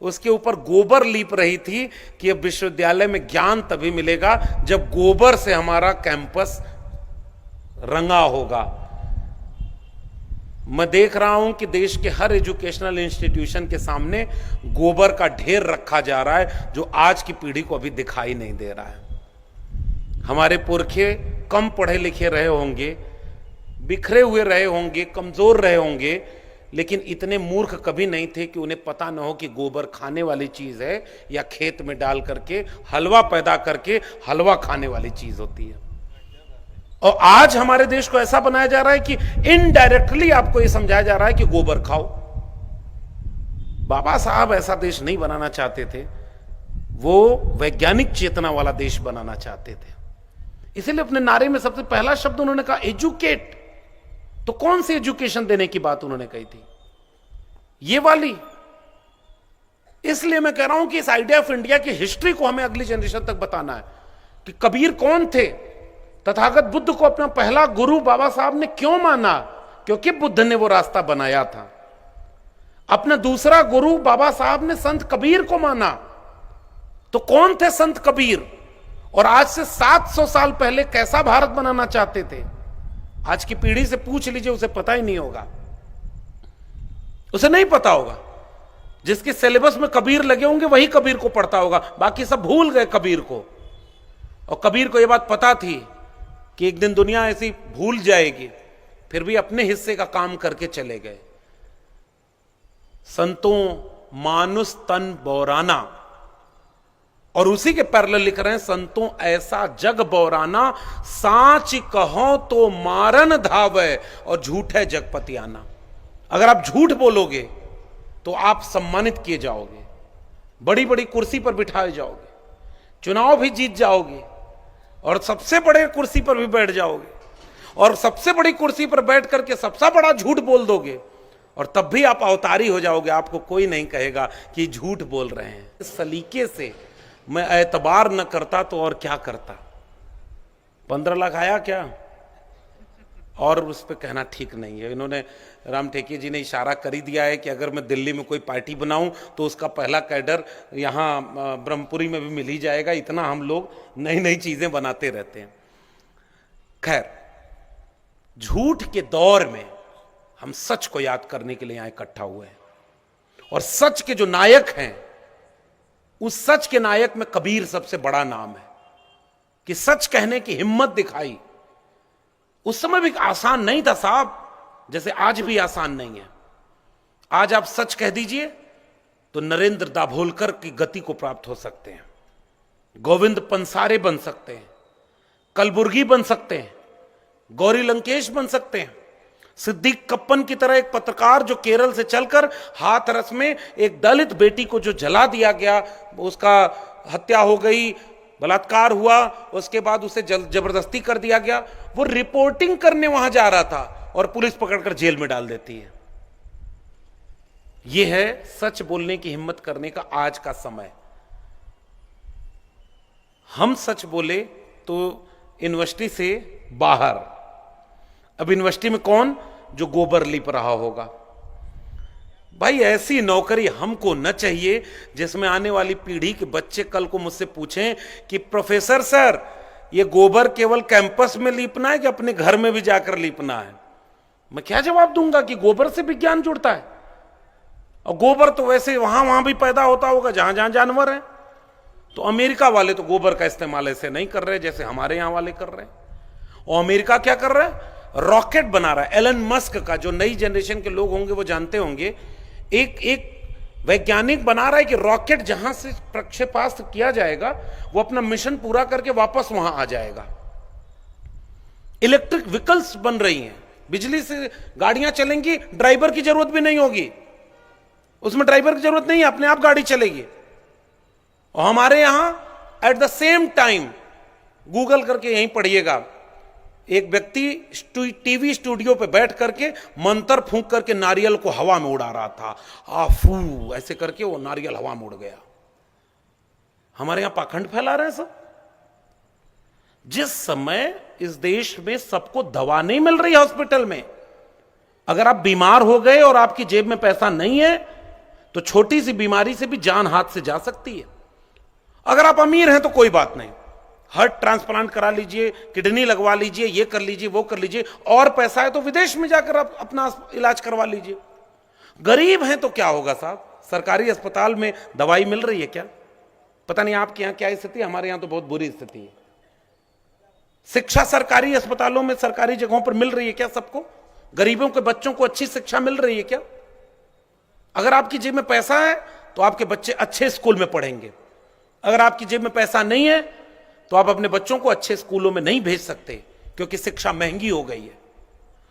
उसके ऊपर गोबर लीप रही थी कि अब विश्वविद्यालय में ज्ञान तभी मिलेगा जब गोबर से हमारा कैंपस रंगा होगा। मैं देख रहा हूं कि देश के हर एजुकेशनल इंस्टीट्यूशन के सामने गोबर का ढेर रखा जा रहा है जो आज की पीढ़ी को अभी दिखाई नहीं दे रहा है। हमारे पुरखे कम पढ़े लिखे रहे होंगे, बिखरे हुए रहे होंगे, कमजोर रहे होंगे, लेकिन इतने मूर्ख कभी नहीं थे कि उन्हें पता ना हो कि गोबर खाने वाली चीज है या खेत में डाल करके हलवा पैदा करके हलवा खाने वाली चीज होती है। और आज हमारे देश को ऐसा बनाया जा रहा है कि इनडायरेक्टली आपको यह समझाया जा रहा है कि गोबर खाओ। बाबा साहब ऐसा देश नहीं बनाना चाहते थे, वो वैज्ञानिक चेतना वाला देश बनाना चाहते थे। इसलिए अपने नारे में सबसे पहला शब्द उन्होंने कहा एजुकेट। तो कौन सी एजुकेशन देने की बात उन्होंने कही थी? ये वाली। इसलिए मैं कह रहा हूं कि इस आइडिया ऑफ इंडिया की हिस्ट्री को हमें अगली जनरेशन तक बताना है कि कबीर कौन थे, तथागत बुद्ध को अपना पहला गुरु बाबा साहब ने क्यों माना, क्योंकि बुद्ध ने वो रास्ता बनाया था। अपना दूसरा गुरु बाबा साहब ने संत कबीर को माना। तो कौन थे संत कबीर, और आज से 700 साल पहले कैसा भारत बनाना चाहते थे? आज की पीढ़ी से पूछ लीजिए, उसे पता ही नहीं होगा, उसे नहीं पता होगा। जिसके सिलेबस में कबीर लगे होंगे वही कबीर को पढ़ता होगा, बाकी सब भूल गए कबीर को। और कबीर को यह बात पता थी कि एक दिन दुनिया ऐसी भूल जाएगी, फिर भी अपने हिस्से का काम करके चले गए। संतों मानुस तन बौराना, और उसी के पैरेलल लिख रहे हैं संतों ऐसा जग बौराना, सांच कहो तो मारन धावे और झूठ है जगपति आना। अगर आप झूठ बोलोगे तो आप सम्मानित किए जाओगे, बड़ी बड़ी कुर्सी पर बिठाए जाओगे, चुनाव भी जीत जाओगे, और सबसे बड़े कुर्सी पर भी बैठ जाओगे, और सबसे बड़ी कुर्सी पर बैठ करके सबसे बड़ा झूठ बोल दोगे, और तब भी आप अवतारी हो जाओगे। आपको कोई नहीं कहेगा कि झूठ बोल रहे हैं। इस सलीके से मैं एतबार न करता तो और क्या करता। 15 लाख आया क्या, और उस पर कहना ठीक नहीं है। इन्होंने, राम टेके जी ने इशारा कर ही दिया है कि अगर मैं दिल्ली में कोई पार्टी बनाऊं तो उसका पहला कैडर यहाँ ब्रह्मपुरी में भी मिल ही जाएगा। इतना हम लोग नई नई चीजें बनाते रहते हैं। खैर, झूठ के दौर में हम सच को याद करने के लिए यहां इकट्ठा हुए हैं, और सच के जो नायक हैं, उस सच के नायक में कबीर सबसे बड़ा नाम है कि सच कहने की हिम्मत दिखाई। उस समय भी आसान नहीं था साहब, जैसे आज भी आसान नहीं है। आज आप सच कह दीजिए तो नरेंद्र दाभोलकर की गति को प्राप्त हो सकते हैं, गोविंद पंसारे बन सकते हैं, कलबुर्गी बन सकते हैं, गौरी लंकेश बन सकते हैं, सिद्दीक कप्पन की तरह एक पत्रकार जो केरल से चलकर हाथरस में एक दलित बेटी को जो जला दिया गया, उसका हत्या हो गई, बलात्कार हुआ, उसके बाद उसे जबरदस्ती कर दिया गया, वो रिपोर्टिंग करने वहां जा रहा था और पुलिस पकड़कर जेल में डाल देती है। यह है सच बोलने की हिम्मत करने का आज का समय। हम सच बोले तो यूनिवर्सिटी से बाहर, अब यूनिवर्सिटी में कौन जो गोबर लिप रहा होगा। भाई ऐसी नौकरी हमको न चाहिए जिसमें आने वाली पीढ़ी के बच्चे कल को मुझसे पूछें कि प्रोफेसर सर ये गोबर केवल कैंपस में लीपना है कि अपने घर में भी जाकर लीपना है। मैं क्या जवाब दूंगा कि गोबर से विज्ञान जुड़ता है, और गोबर तो वैसे वहां भी पैदा होता होगा जहां जहां जानवर हैं। तो अमेरिका वाले तो गोबर का इस्तेमाल ऐसे नहीं कर रहे जैसे हमारे यहां वाले कर रहे हैं। और अमेरिका क्या कर रहा है, रॉकेट बना रहा है। एलन मस्क का, जो नई जनरेशन के लोग होंगे वो जानते होंगे, एक वैज्ञानिक बना रहा है कि रॉकेट जहां से प्रक्षेपास्त्र किया जाएगा वो अपना मिशन पूरा करके वापस वहां आ जाएगा। इलेक्ट्रिक व्हीकल्स बन रही हैं, बिजली से गाड़ियां चलेंगी, ड्राइवर की जरूरत भी नहीं होगी, उसमें ड्राइवर की जरूरत नहीं है, अपने आप गाड़ी चलेगी। और हमारे यहां at the same time, Google करके यहीं पढ़िएगा, एक व्यक्ति टीवी स्टूडियो पे बैठ करके मंत्र फूंक करके नारियल को हवा में उड़ा रहा था। आफू ऐसे करके वो नारियल हवा में उड़ गया। हमारे यहां पाखंड फैला रहे हैं सब। जिस समय इस देश में सबको दवा नहीं मिल रही हॉस्पिटल में, अगर आप बीमार हो गए और आपकी जेब में पैसा नहीं है तो छोटी सी बीमारी से भी जान हाथ से जा सकती है। अगर आप अमीर हैं तो कोई बात नहीं, हार्ट ट्रांसप्लांट करा लीजिए, किडनी लगवा लीजिए, ये कर लीजिए, वो कर लीजिए, और पैसा है तो विदेश में जाकर आप अपना इलाज करवा लीजिए। गरीब हैं तो क्या होगा साहब, सरकारी अस्पताल में दवाई मिल रही है क्या? पता नहीं आपके यहां क्या स्थिति, हमारे यहां तो बहुत बुरी स्थिति है। शिक्षा सरकारी अस्पतालों में, सरकारी जगहों पर मिल रही है क्या सबको? गरीबों के बच्चों को अच्छी शिक्षा मिल रही है क्या? अगर आपकी जेब में पैसा है तो आपके बच्चे अच्छे स्कूल में पढ़ेंगे। अगर आपकी जेब में पैसा नहीं है तो आप अपने बच्चों को अच्छे स्कूलों में नहीं भेज सकते, क्योंकि शिक्षा महंगी हो गई है।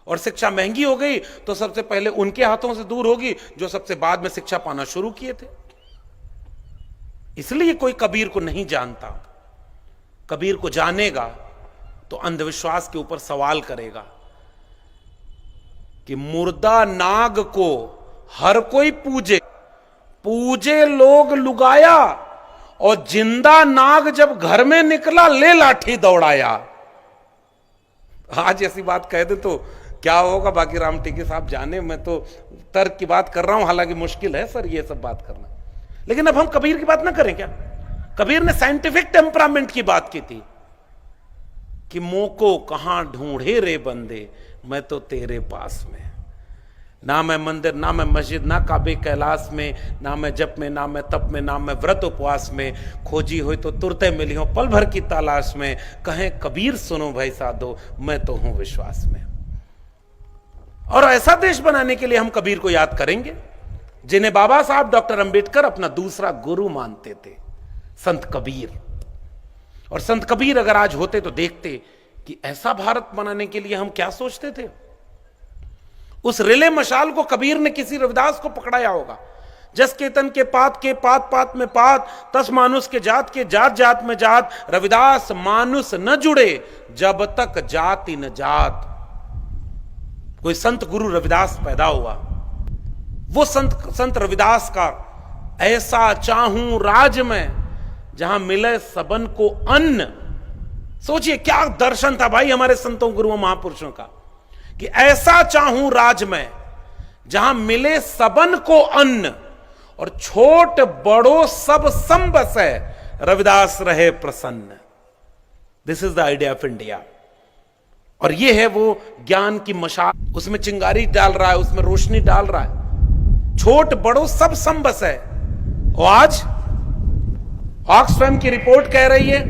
और शिक्षा महंगी हो गई तो सबसे पहले उनके हाथों से दूर होगी जो सबसे बाद में शिक्षा पाना शुरू किए थे। इसलिए कोई कबीर को नहीं जानता। कबीर को जानेगा तो अंधविश्वास के ऊपर सवाल करेगा कि मुर्दा नाग को हर कोई पूजे, पूजे लोग लुगाया, और जिंदा नाग जब घर में निकला ले लाठी दौड़ाया। आज ऐसी बात कह दे तो क्या होगा, बाकी राम टीके साहब जाने, मैं तो तर्क की बात कर रहा हूं, हालांकि मुश्किल है सर ये सब बात करना। लेकिन अब हम कबीर की बात ना करें क्या? कबीर ने साइंटिफिक टेम्परामेंट की बात की थी कि मोको कहां ढूंढे रे बंदे, मैं तो तेरे पास में। ना मैं मंदिर, ना मैं मस्जिद, ना काबे कैलाश में, ना मैं जप में, ना मैं तप में, ना मैं व्रत उपवास में, खोजी हुई तो तुरते मिली हो पल भर की तलाश में। कहें कबीर सुनो भाई साधो, मैं तो हूं विश्वास में। और ऐसा देश बनाने के लिए हम कबीर को याद करेंगे जिन्हें बाबा साहब डॉक्टर अंबेडकर अपना दूसरा गुरु मानते थे, संत कबीर। और संत कबीर अगर आज होते तो देखते कि ऐसा भारत बनाने के लिए हम क्या सोचते थे। उस रिले मशाल को कबीर ने किसी रविदास को पकड़ाया होगा। जस केतन के पात पात में पात, तस मानुष के जात जात में जात, रविदास मानुष न जुड़े जब तक जाति न जात। कोई संत गुरु रविदास पैदा हुआ, वो संत रविदास का ऐसा चाहूं राज में जहां मिले सबन को अन्न। सोचिए क्या दर्शन था भाई हमारे संतों गुरुओं महापुरुषों का, कि ऐसा चाहूं राज में जहां मिले सबन को अन्न, और छोट बड़ो सब संबस है, रविदास रहे प्रसन्न। This is the idea of India. और ये है वो ज्ञान की मशाल, उसमें चिंगारी डाल रहा है, उसमें रोशनी डाल रहा है। छोट बड़ो सब संबस है। और आज ऑक्सफैम की रिपोर्ट कह रही है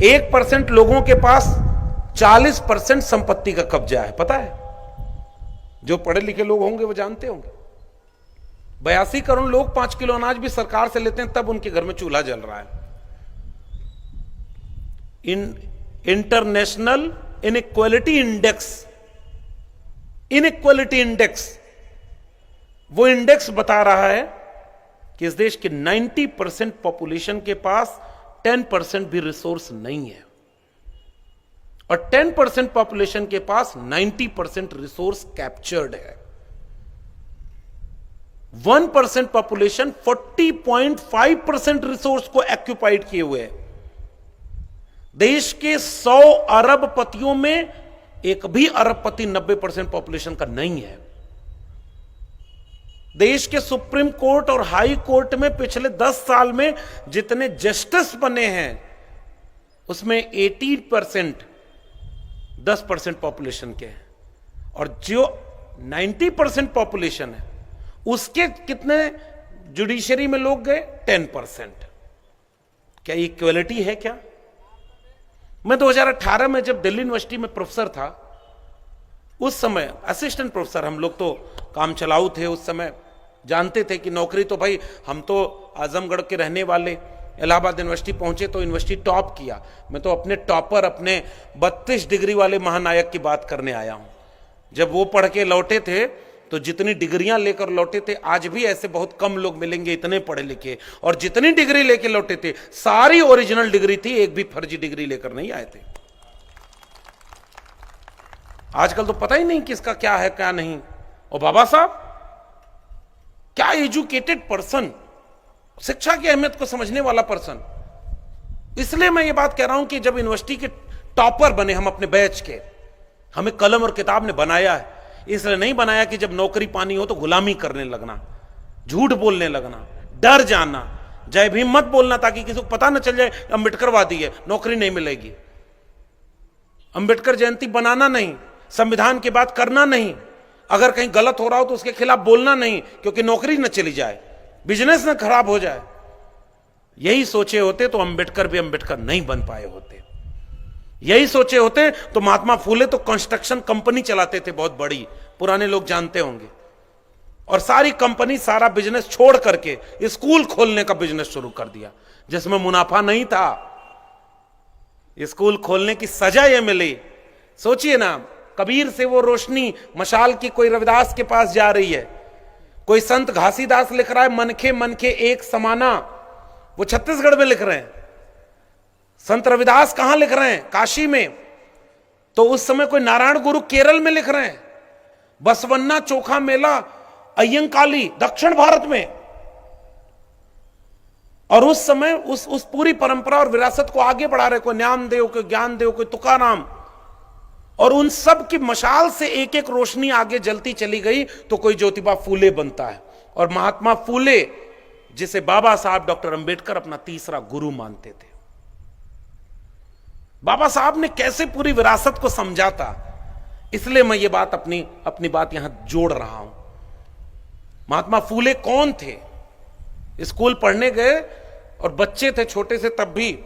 1% लोगों के पास 40% संपत्ति का कब्जा है। पता है, जो पढ़े लिखे लोग होंगे वो जानते होंगे। 82 करोड़ लोग 5 किलो अनाज भी सरकार से लेते हैं, तब उनके घर में चूल्हा जल रहा है। इन इंटरनेशनल इनइक्वालिटी इंडेक्स, वो इंडेक्स बता रहा है कि इस देश के 90% पॉपुलेशन के पास 10% भी रिसोर्स नहीं है, और 10% पॉपुलेशन के पास 90% रिसोर्स कैप्चर्ड है। 1% पॉपुलेशन 40.5% रिसोर्स को एक्यूपाइड किए हुए है। देश के 100 अरबपतियों में एक भी अरबपति 90% पॉपुलेशन का नहीं है। देश के सुप्रीम कोर्ट और हाई कोर्ट में पिछले 10 साल में जितने जस्टिस बने हैं उसमें 18% 10% पॉपुलेशन के हैं, और जो 90% पॉपुलेशन है उसके कितने जुडिशरी में लोग गए? 10%। क्या इक्वलिटी है क्या? मैं 2018 में जब दिल्ली यूनिवर्सिटी में प्रोफेसर था, उस समय असिस्टेंट प्रोफेसर, हम लोग तो काम चलाऊ थे, उस समय जानते थे कि नौकरी तो भाई, हम तो आजमगढ़ के रहने वाले, इलाहाबाद यूनिवर्सिटी पहुंचे तो यूनिवर्सिटी टॉप किया। मैं तो अपने टॉपर, अपने 32 डिग्री वाले महानायक की बात करने आया हूं। जब वो पढ़ के लौटे थे तो जितनी डिग्रियां लेकर लौटे थे, आज भी ऐसे बहुत कम लोग मिलेंगे इतने पढ़े लिखे, और जितनी डिग्री लेके लौटे थे सारी ओरिजिनल डिग्री थी, एक भी फर्जी डिग्री लेकर नहीं आए थे। आजकल तो पता ही नहीं किसका क्या है क्या नहीं। और बाबा साहब क्या एजुकेटेड पर्सन, शिक्षा की अहमियत को समझने वाला पर्सन। इसलिए मैं ये बात कह रहा हूं कि जब यूनिवर्सिटी के टॉपर बने हम अपने बैच के, हमें कलम और किताब ने बनाया है। इसलिए नहीं बनाया कि जब नौकरी पानी हो तो गुलामी करने लगना, झूठ बोलने लगना, डर जाना, जय भीम मत बोलना ताकि किसी को पता न चल जाए अंबेडकरवादी है, नौकरी नहीं मिलेगी। अंबेडकर जयंती बनाना नहीं, संविधान की बात करना नहीं, अगर कहीं गलत हो रहा हो तो उसके खिलाफ बोलना नहीं, क्योंकि नौकरी न चली जाए, बिजनेस न खराब हो जाए। यही सोचे होते तो अंबेडकर भी अंबेडकर नहीं बन पाए होते। यही सोचे होते तो महात्मा फूले तो कंस्ट्रक्शन कंपनी चलाते थे बहुत बड़ी, पुराने लोग जानते होंगे, और सारी कंपनी सारा बिजनेस छोड़ करके स्कूल खोलने का बिजनेस शुरू कर दिया जिसमें मुनाफा नहीं था। स्कूल खोलने की सजा ये मिली। सोचिए ना, कबीर से वो रोशनी मशाल की कोई रविदास के पास जा रही है, कोई संत घासीदास लिख रहा है मनखे मनखे एक समाना, वो छत्तीसगढ़ में लिख रहे हैं। संत रविदास कहां लिख रहे हैं? काशी में। तो उस समय कोई नारायण गुरु केरल में लिख रहे हैं, बसवन्ना चोखा मेला अय्यंकाली दक्षिण भारत में। और उस समय उस पूरी परंपरा और विरासत को आगे बढ़ा रहे, कोई नामदेव, कोई ज्ञानदेव, कोई तुकाराम, और उन सब की मशाल से एक एक रोशनी आगे जलती चली गई तो कोई ज्योतिबा फूले बनता है। और महात्मा फूले, जिसे बाबा साहब डॉक्टर अंबेडकर अपना तीसरा गुरु मानते थे। बाबा साहब ने कैसे पूरी विरासत को समझा था, इसलिए मैं ये बात अपनी बात यहां जोड़ रहा हूं। महात्मा फूले कौन थे? स्कूल पढ़ने गए और बच्चे थे छोटे से, तब भी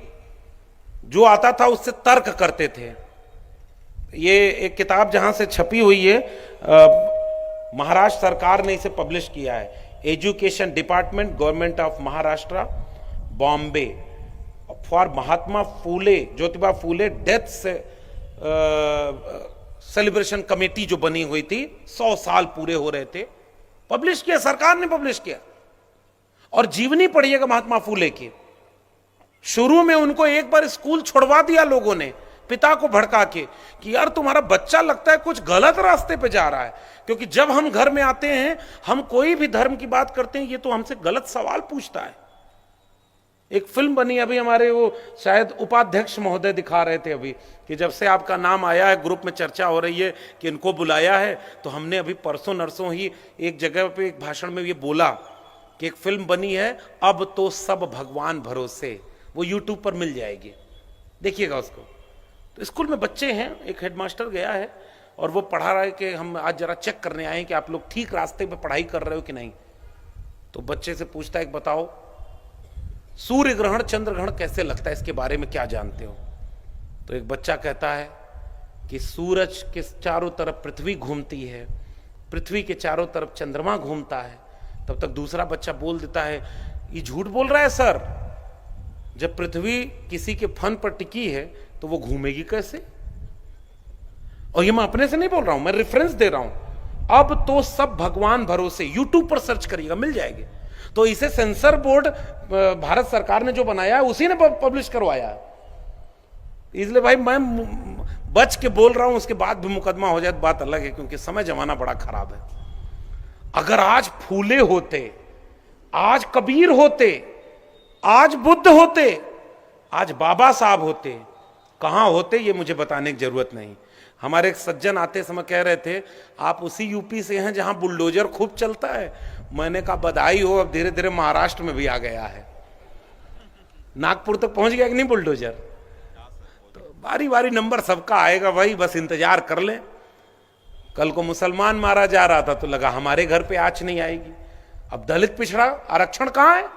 जो आता था उससे तर्क करते थे। ये एक किताब जहां से छपी हुई है, महाराष्ट्र सरकार ने इसे पब्लिश किया है, education department government of Maharashtra Bombay, for Mahatma Phule, Jyotiba Phule death से सेलिब्रेशन कमेटी जो बनी हुई थी, 100 साल पूरे हो रहे थे, पब्लिश किया, सरकार ने पब्लिश किया। और जीवनी पढ़िएगा महात्मा फूले की। शुरू में उनको एक बार स्कूल छुड़वा दिया लोगों ने, पिता को भड़का के, कि यार तुम्हारा बच्चा लगता है कुछ गलत रास्ते पे जा रहा है। क्योंकि जब हम घर में आते हैं, हम कोई भी धर्म की बात करते हैं, ये तो हमसे गलत सवाल पूछता है। एक फिल्म बनी अभी, हमारे वो शायद उपाध्यक्ष महोदय दिखा रहे थे अभी, कि जब से आपका नाम आया है, ग्रुप में चर्चा हो रही है कि इनको बुलाया है, तो हमने अभी परसों नरसों ही एक जगह पे एक भाषण में ये बोला कि एक फिल्म बनी है, अब तो सब भगवान भरोसे, वो यूट्यूब पर मिल जाएगी, देखिएगा उसको। तो स्कूल में बच्चे हैं, एक हेडमास्टर गया है और वो पढ़ा रहा है कि हम आज जरा चेक करने आए हैं कि आप लोग ठीक रास्ते पे पढ़ाई कर रहे हो कि नहीं। तो बच्चे से पूछता है, बताओ सूर्य ग्रहण चंद्र ग्रहण कैसे लगता है, इसके बारे में क्या जानते हो? तो एक बच्चा कहता है कि सूरज के चारों तरफ पृथ्वी घूमती है, पृथ्वी के चारों तरफ चंद्रमा घूमता है। तब तक दूसरा बच्चा बोल देता है, ये झूठ बोल रहा है सर, जब पृथ्वी किसी के फन पर टिकी है तो वो घूमेगी कैसे? और ये मैं अपने से नहीं बोल रहा हूं, मैं रेफरेंस दे रहा हूं। अब तो सब भगवान भरोसे, यूट्यूब पर सर्च करिएगा मिल जाएंगे। तो इसे सेंसर बोर्ड भारत सरकार ने जो बनाया है उसी ने पब्लिश करवाया है। इसलिए भाई मैं बच के बोल रहा हूं, उसके बाद भी मुकदमा हो जाए तो बात अलग है, क्योंकि समय जमाना बड़ा खराब है। अगर आज फूले होते, आज कबीर होते, आज बुद्ध होते, आज बाबा साहब होते, कहां होते ये मुझे बताने की जरूरत नहीं। हमारे एक सज्जन आते समय कह रहे थे आप उसी यूपी से हैं जहां बुलडोजर खूब चलता है। मैंने कहा बधाई हो, अब धीरे धीरे महाराष्ट्र में भी आ गया है, नागपुर तक पहुंच गया कि नहीं बुलडोजर। तो बारी बारी नंबर सबका आएगा भाई, बस इंतजार कर लें। कल को मुसलमान मारा जा रहा था तो लगा हमारे घर पे आंच नहीं आएगी। अब दलित पिछड़ा आरक्षण कहां है?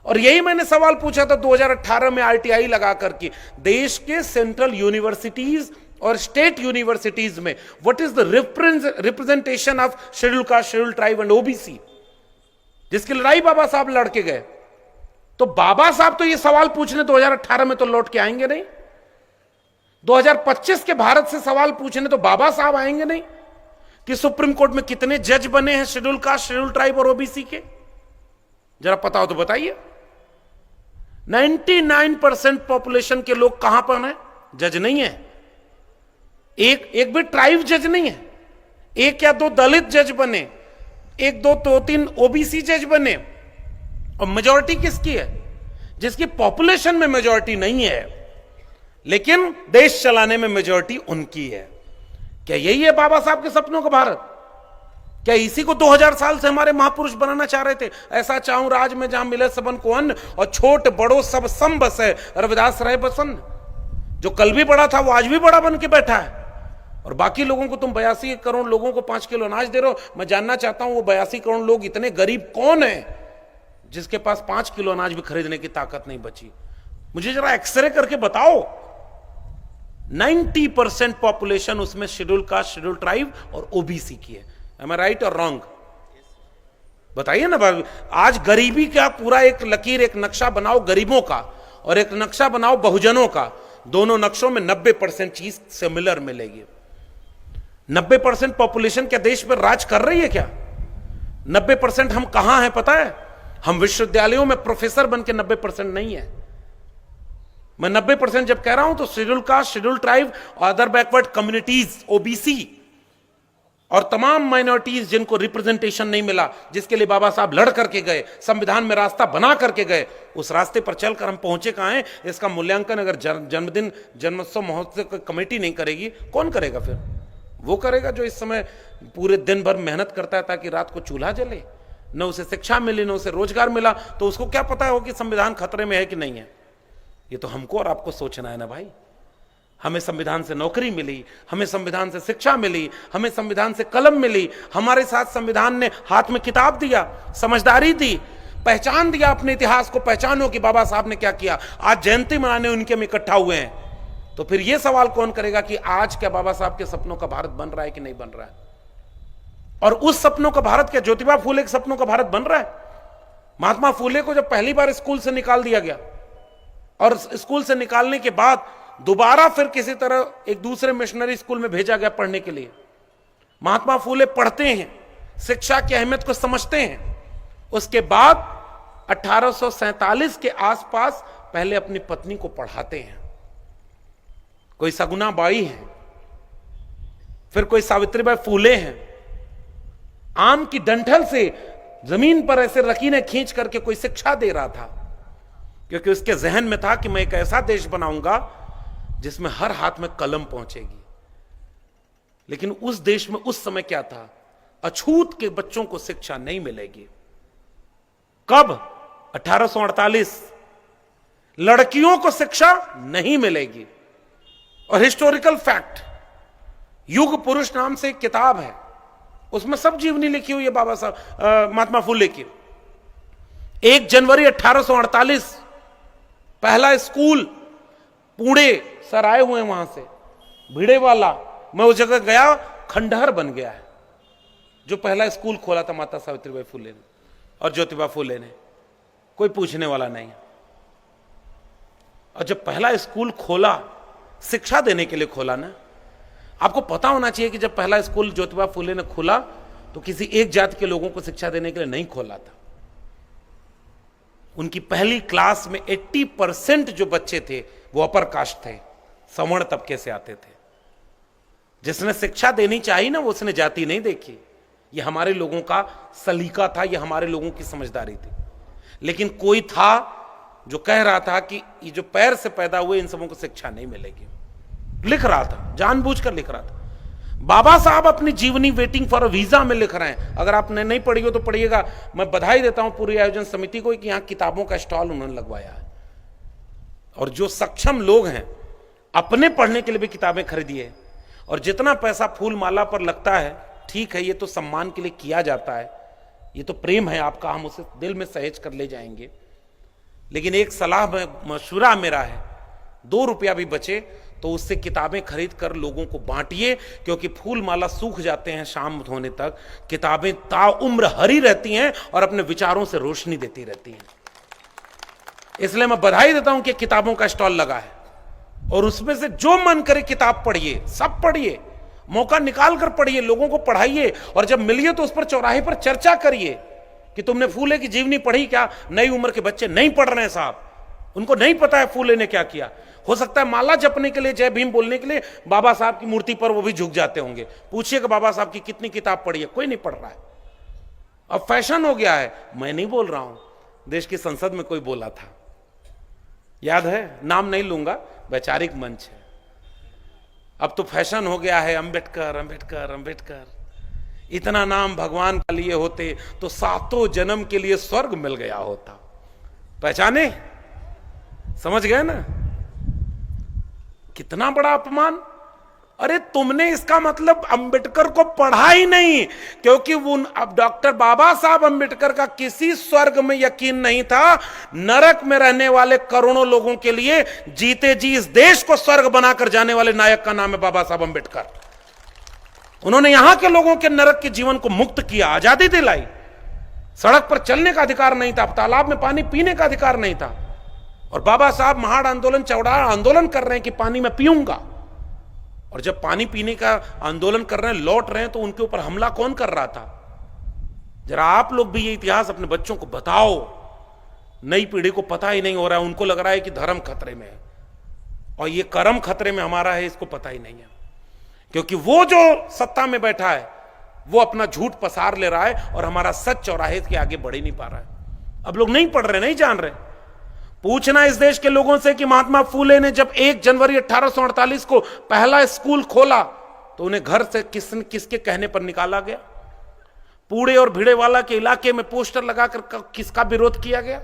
और यही मैंने सवाल पूछा था 2018 में आरटीआई लगा करके, देश के सेंट्रल यूनिवर्सिटीज और स्टेट यूनिवर्सिटीज में what is the representation of schedule caste, schedule tribe and OBC, जिसकी लड़ाई बाबा साहब लड़के गए। तो बाबा साहब तो ये सवाल पूछने 2018 में तो लौट के आएंगे नहीं, 2025 के भारत से सवाल पूछने तो बाबा साहब आएंगे नहीं कि सुप्रीम कोर्ट में कितने जज बने हैं शेड्यूल कास्ट, शेड्यूल ट्राइब और ओबीसी के, जरा पता हो तो बताइए। 99% पॉपुलेशन के लोग कहां पर हैं? जज नहीं है, एक भी ट्राइब जज नहीं है। एक या दो दलित जज बने, एक दो तीन ओबीसी जज बने, और मेजॉरिटी किसकी है? जिसकी पॉपुलेशन में मेजॉरिटी नहीं है लेकिन देश चलाने में मेजॉरिटी उनकी है। क्या यही है बाबा साहब के सपनों का भारत? क्या इसी को 2000 साल से हमारे महापुरुष बनाना चाह रहे थे? ऐसा चाहूं राज में जहां मिले सबन को अन्न और छोट बड़ो सब सम बसे, रविदास रहे बसन। जो कल भी बड़ा था वो आज भी बड़ा बन के बैठा है, और बाकी लोगों को तुम 82 करोड़ लोगों को 5 किलो अनाज दे रहे हो। मैं जानना चाहता हूं वो 82 करोड़ लोग इतने गरीब कौन है जिसके पास 5 किलो अनाज भी खरीदने की ताकत नहीं बची? मुझे जरा एक्सरे करके बताओ। 90% पॉपुलेशन उसमें शेड्यूल कास्ट, शेड्यूल ट्राइब और ओबीसी की है। Am I right or wrong? बताइए ना। आज गरीबी का पूरा एक लकीर, एक नक्शा बनाओ गरीबों का और एक नक्शा बनाओ बहुजनों का, दोनों नक्शों में 90% चीज सिमिलर मिलेगी। 90% पॉपुलेशन क्या देश पर राज कर रही है क्या? 90% हम कहां हैं पता है? हम विश्वविद्यालयों में प्रोफेसर बन के 90% नहीं है। मैं 90% जब कह रहा हूं तो schedule caste, schedule tribe, other backward communities, OBC और तमाम माइनॉरिटीज जिनको रिप्रेजेंटेशन नहीं मिला, जिसके लिए बाबा साहब लड़ करके गए, संविधान में रास्ता बना करके गए, उस रास्ते पर चलकर हम पहुंचे कहां हैं? इसका मूल्यांकन अगर जन्मदिन, जन्मोत्सव, महोत्सव कमेटी नहीं करेगी, कौन करेगा फिर? वो करेगा जो इस समय पूरे दिन भर मेहनत करता है ताकि रात को चूल्हा जले, न उसे शिक्षा मिली, न उसे रोजगार मिला, तो उसको क्या पता हो कि संविधान खतरे में है कि नहीं है? ये तो हमको और आपको सोचना है ना भाई। हमें संविधान से नौकरी मिली, हमें संविधान से शिक्षा मिली, हमें संविधान से कलम मिली, हमारे साथ संविधान ने हाथ में किताब दिया, समझदारी दी, पहचान दिया, अपने इतिहास को पहचानो कि बाबा साहब ने क्या किया। आज जयंती मनाने उनके हम इकट्ठा हुए हैं, तो फिर यह सवाल कौन करेगा कि आज क्या बाबा साहब के सपनों का भारत बन रहा है कि नहीं बन रहा है? और उस सपनों का भारत क्या ज्योतिबा फूले के सपनों का भारत बन रहा है? महात्मा फूले को जब पहली बार स्कूल से निकाल दिया गया और स्कूल से निकालने के बाद दोबारा फिर किसी तरह एक दूसरे मिशनरी स्कूल में भेजा गया पढ़ने के लिए, महात्मा फूले पढ़ते हैं, शिक्षा की अहमियत को समझते हैं। उसके बाद 1847 के आसपास पहले अपनी पत्नी को पढ़ाते हैं। कोई सगुना बाई है, फिर कोई सावित्रीबाई फूले हैं। आम की डंठल से जमीन पर ऐसे रकीनें खींच करके कोई शिक्षा दे रहा था, क्योंकि उसके जहन में था कि मैं एक ऐसा देश बनाऊंगा जिसमें हर हाथ में कलम पहुंचेगी। लेकिन उस देश में उस समय क्या था? अछूत के बच्चों को शिक्षा नहीं मिलेगी। कब? 1848। लड़कियों को शिक्षा नहीं मिलेगी। और हिस्टोरिकल फैक्ट, युग पुरुष नाम से एक किताब है, उसमें सब जीवनी लिखी हुई है बाबा साहब महात्मा फूले की। 1 जनवरी 1848 पहला स्कूल, पुणे सर आए हुए हैं वहां से, भिड़े वाला, मैं उस जगह गया, खंडहर बन गया है। जो पहला स्कूल खोला था माता सावित्रीबाई फूले ने और ज्योतिबा फूले ने, कोई पूछने वाला नहीं। और जब पहला स्कूल खोला, शिक्षा देने के लिए खोला ना, आपको पता होना चाहिए कि जब पहला स्कूल ज्योतिबा फुले ने खोला तो किसी एक जाति के लोगों को शिक्षा देने के लिए नहीं खोला था। उनकी पहली क्लास में 80% जो बच्चे थे वो अपर कास्ट थे, सवर्ण तबके से आते थे। जिसने शिक्षा देनी चाहिए ना, वो उसने जाति नहीं देखी। ये हमारे लोगों का सलीका था, ये हमारे लोगों की समझदारी थी। लेकिन कोई था जो कह रहा था कि ये जो पैर से पैदा हुए इन सबों को शिक्षा नहीं मिलेगी। लिख रहा था, जानबूझकर लिख रहा था। बाबा साहब अपनी जीवनी वेटिंग फॉर अ वीजा में लिख रहे हैं। अगर आपने नहीं पढ़ी हो तो पढ़िएगा। मैं बधाई देता हूं पूरी आयोजन समिति को कि यहां किताबों का स्टॉल उन्होंने लगवाया है। और जो सक्षम लोग हैं अपने पढ़ने के लिए भी किताबें खरीदिए। और जितना पैसा फूल माला पर लगता है, ठीक है, ये तो सम्मान के लिए किया जाता है, ये तो प्रेम है आपका, हम उसे दिल में सहेज कर ले जाएंगे। लेकिन एक सलाह मशवरा मेरा है, 2 रुपया भी बचे तो उससे किताबें खरीद कर लोगों को बांटिए, क्योंकि फूल माला सूख जाते हैं शाम होने तक, किताबें ताउम्र हरी रहती हैं और अपने विचारों से रोशनी देती रहती हैं। इसलिए मैं बधाई देता हूं कि किताबों का स्टॉल लगा है और उसमें से जो मन करे किताब पढ़िए, सब पढ़िए, मौका निकाल कर पढ़िए, लोगों को पढ़ाइए। और जब मिलिए तो उस पर चौराहे पर चर्चा करिए कि तुमने फूले की जीवनी पढ़ी क्या। नई उम्र के बच्चे नहीं पढ़ रहे हैं साहब, उनको नहीं पता है फूले ने क्या किया। हो सकता है माला जपने के लिए, जय भीम बोलने के लिए बाबा साहब की मूर्ति पर वो भी झुक जाते होंगे। पूछिएगा बाबा साहब की कितनी किताब पढ़ी है, कोई नहीं पढ़ रहा है। अब फैशन हो गया है। मैं नहीं बोल रहा हूं, देश की संसद में कोई बोला था, याद है, नाम नहीं लूंगा, वैचारिक मंच है। अब तो फैशन हो गया है अंबेडकर अंबेडकर अंबेडकर। इतना नाम भगवान का लिए होते तो 7 जन्म के लिए स्वर्ग मिल गया होता। पहचाने, समझ गए ना, कितना बड़ा अपमान। अरे तुमने इसका मतलब अंबेडकर को पढ़ा ही नहीं, क्योंकि वो अब डॉक्टर बाबा साहब अंबेडकर का किसी स्वर्ग में यकीन नहीं था। नरक में रहने वाले करोड़ों लोगों के लिए जीते जी इस देश को स्वर्ग बनाकर जाने वाले नायक का नाम है बाबा साहब अंबेडकर। उन्होंने यहां के लोगों के नरक के जीवन को मुक्त किया, आजादी दिलाई। सड़क पर चलने का अधिकार नहीं था, तालाब में पानी पीने का अधिकार नहीं था। और बाबा साहब महाड़ आंदोलन, चौड़ार आंदोलन कर रहे हैं कि पानी मैं पीऊंगा। और जब पानी पीने का आंदोलन कर रहे हैं, लौट रहे हैं, तो उनके ऊपर हमला कौन कर रहा था? जरा आप लोग भी ये इतिहास अपने बच्चों को बताओ। नई पीढ़ी को पता ही नहीं हो रहा है, उनको लग रहा है कि धर्म खतरे में है और ये कर्म खतरे में हमारा है, इसको पता ही नहीं है। क्योंकि वो जो सत्ता में बैठा है वो अपना झूठ पसार ले रहा है और हमारा सच चौराहे के आगे बढ़ ही नहीं पा रहा है। अब लोग नहीं पढ़ रहे, नहीं जान रहे। पूछना इस देश के लोगों से कि महात्मा फूले ने जब 1 जनवरी 1848 को पहला स्कूल खोला तो उन्हें घर से किसके कहने पर निकाला गया? पूड़े और भिड़ेवाला के इलाके में पोस्टर लगाकर किसका विरोध किया गया?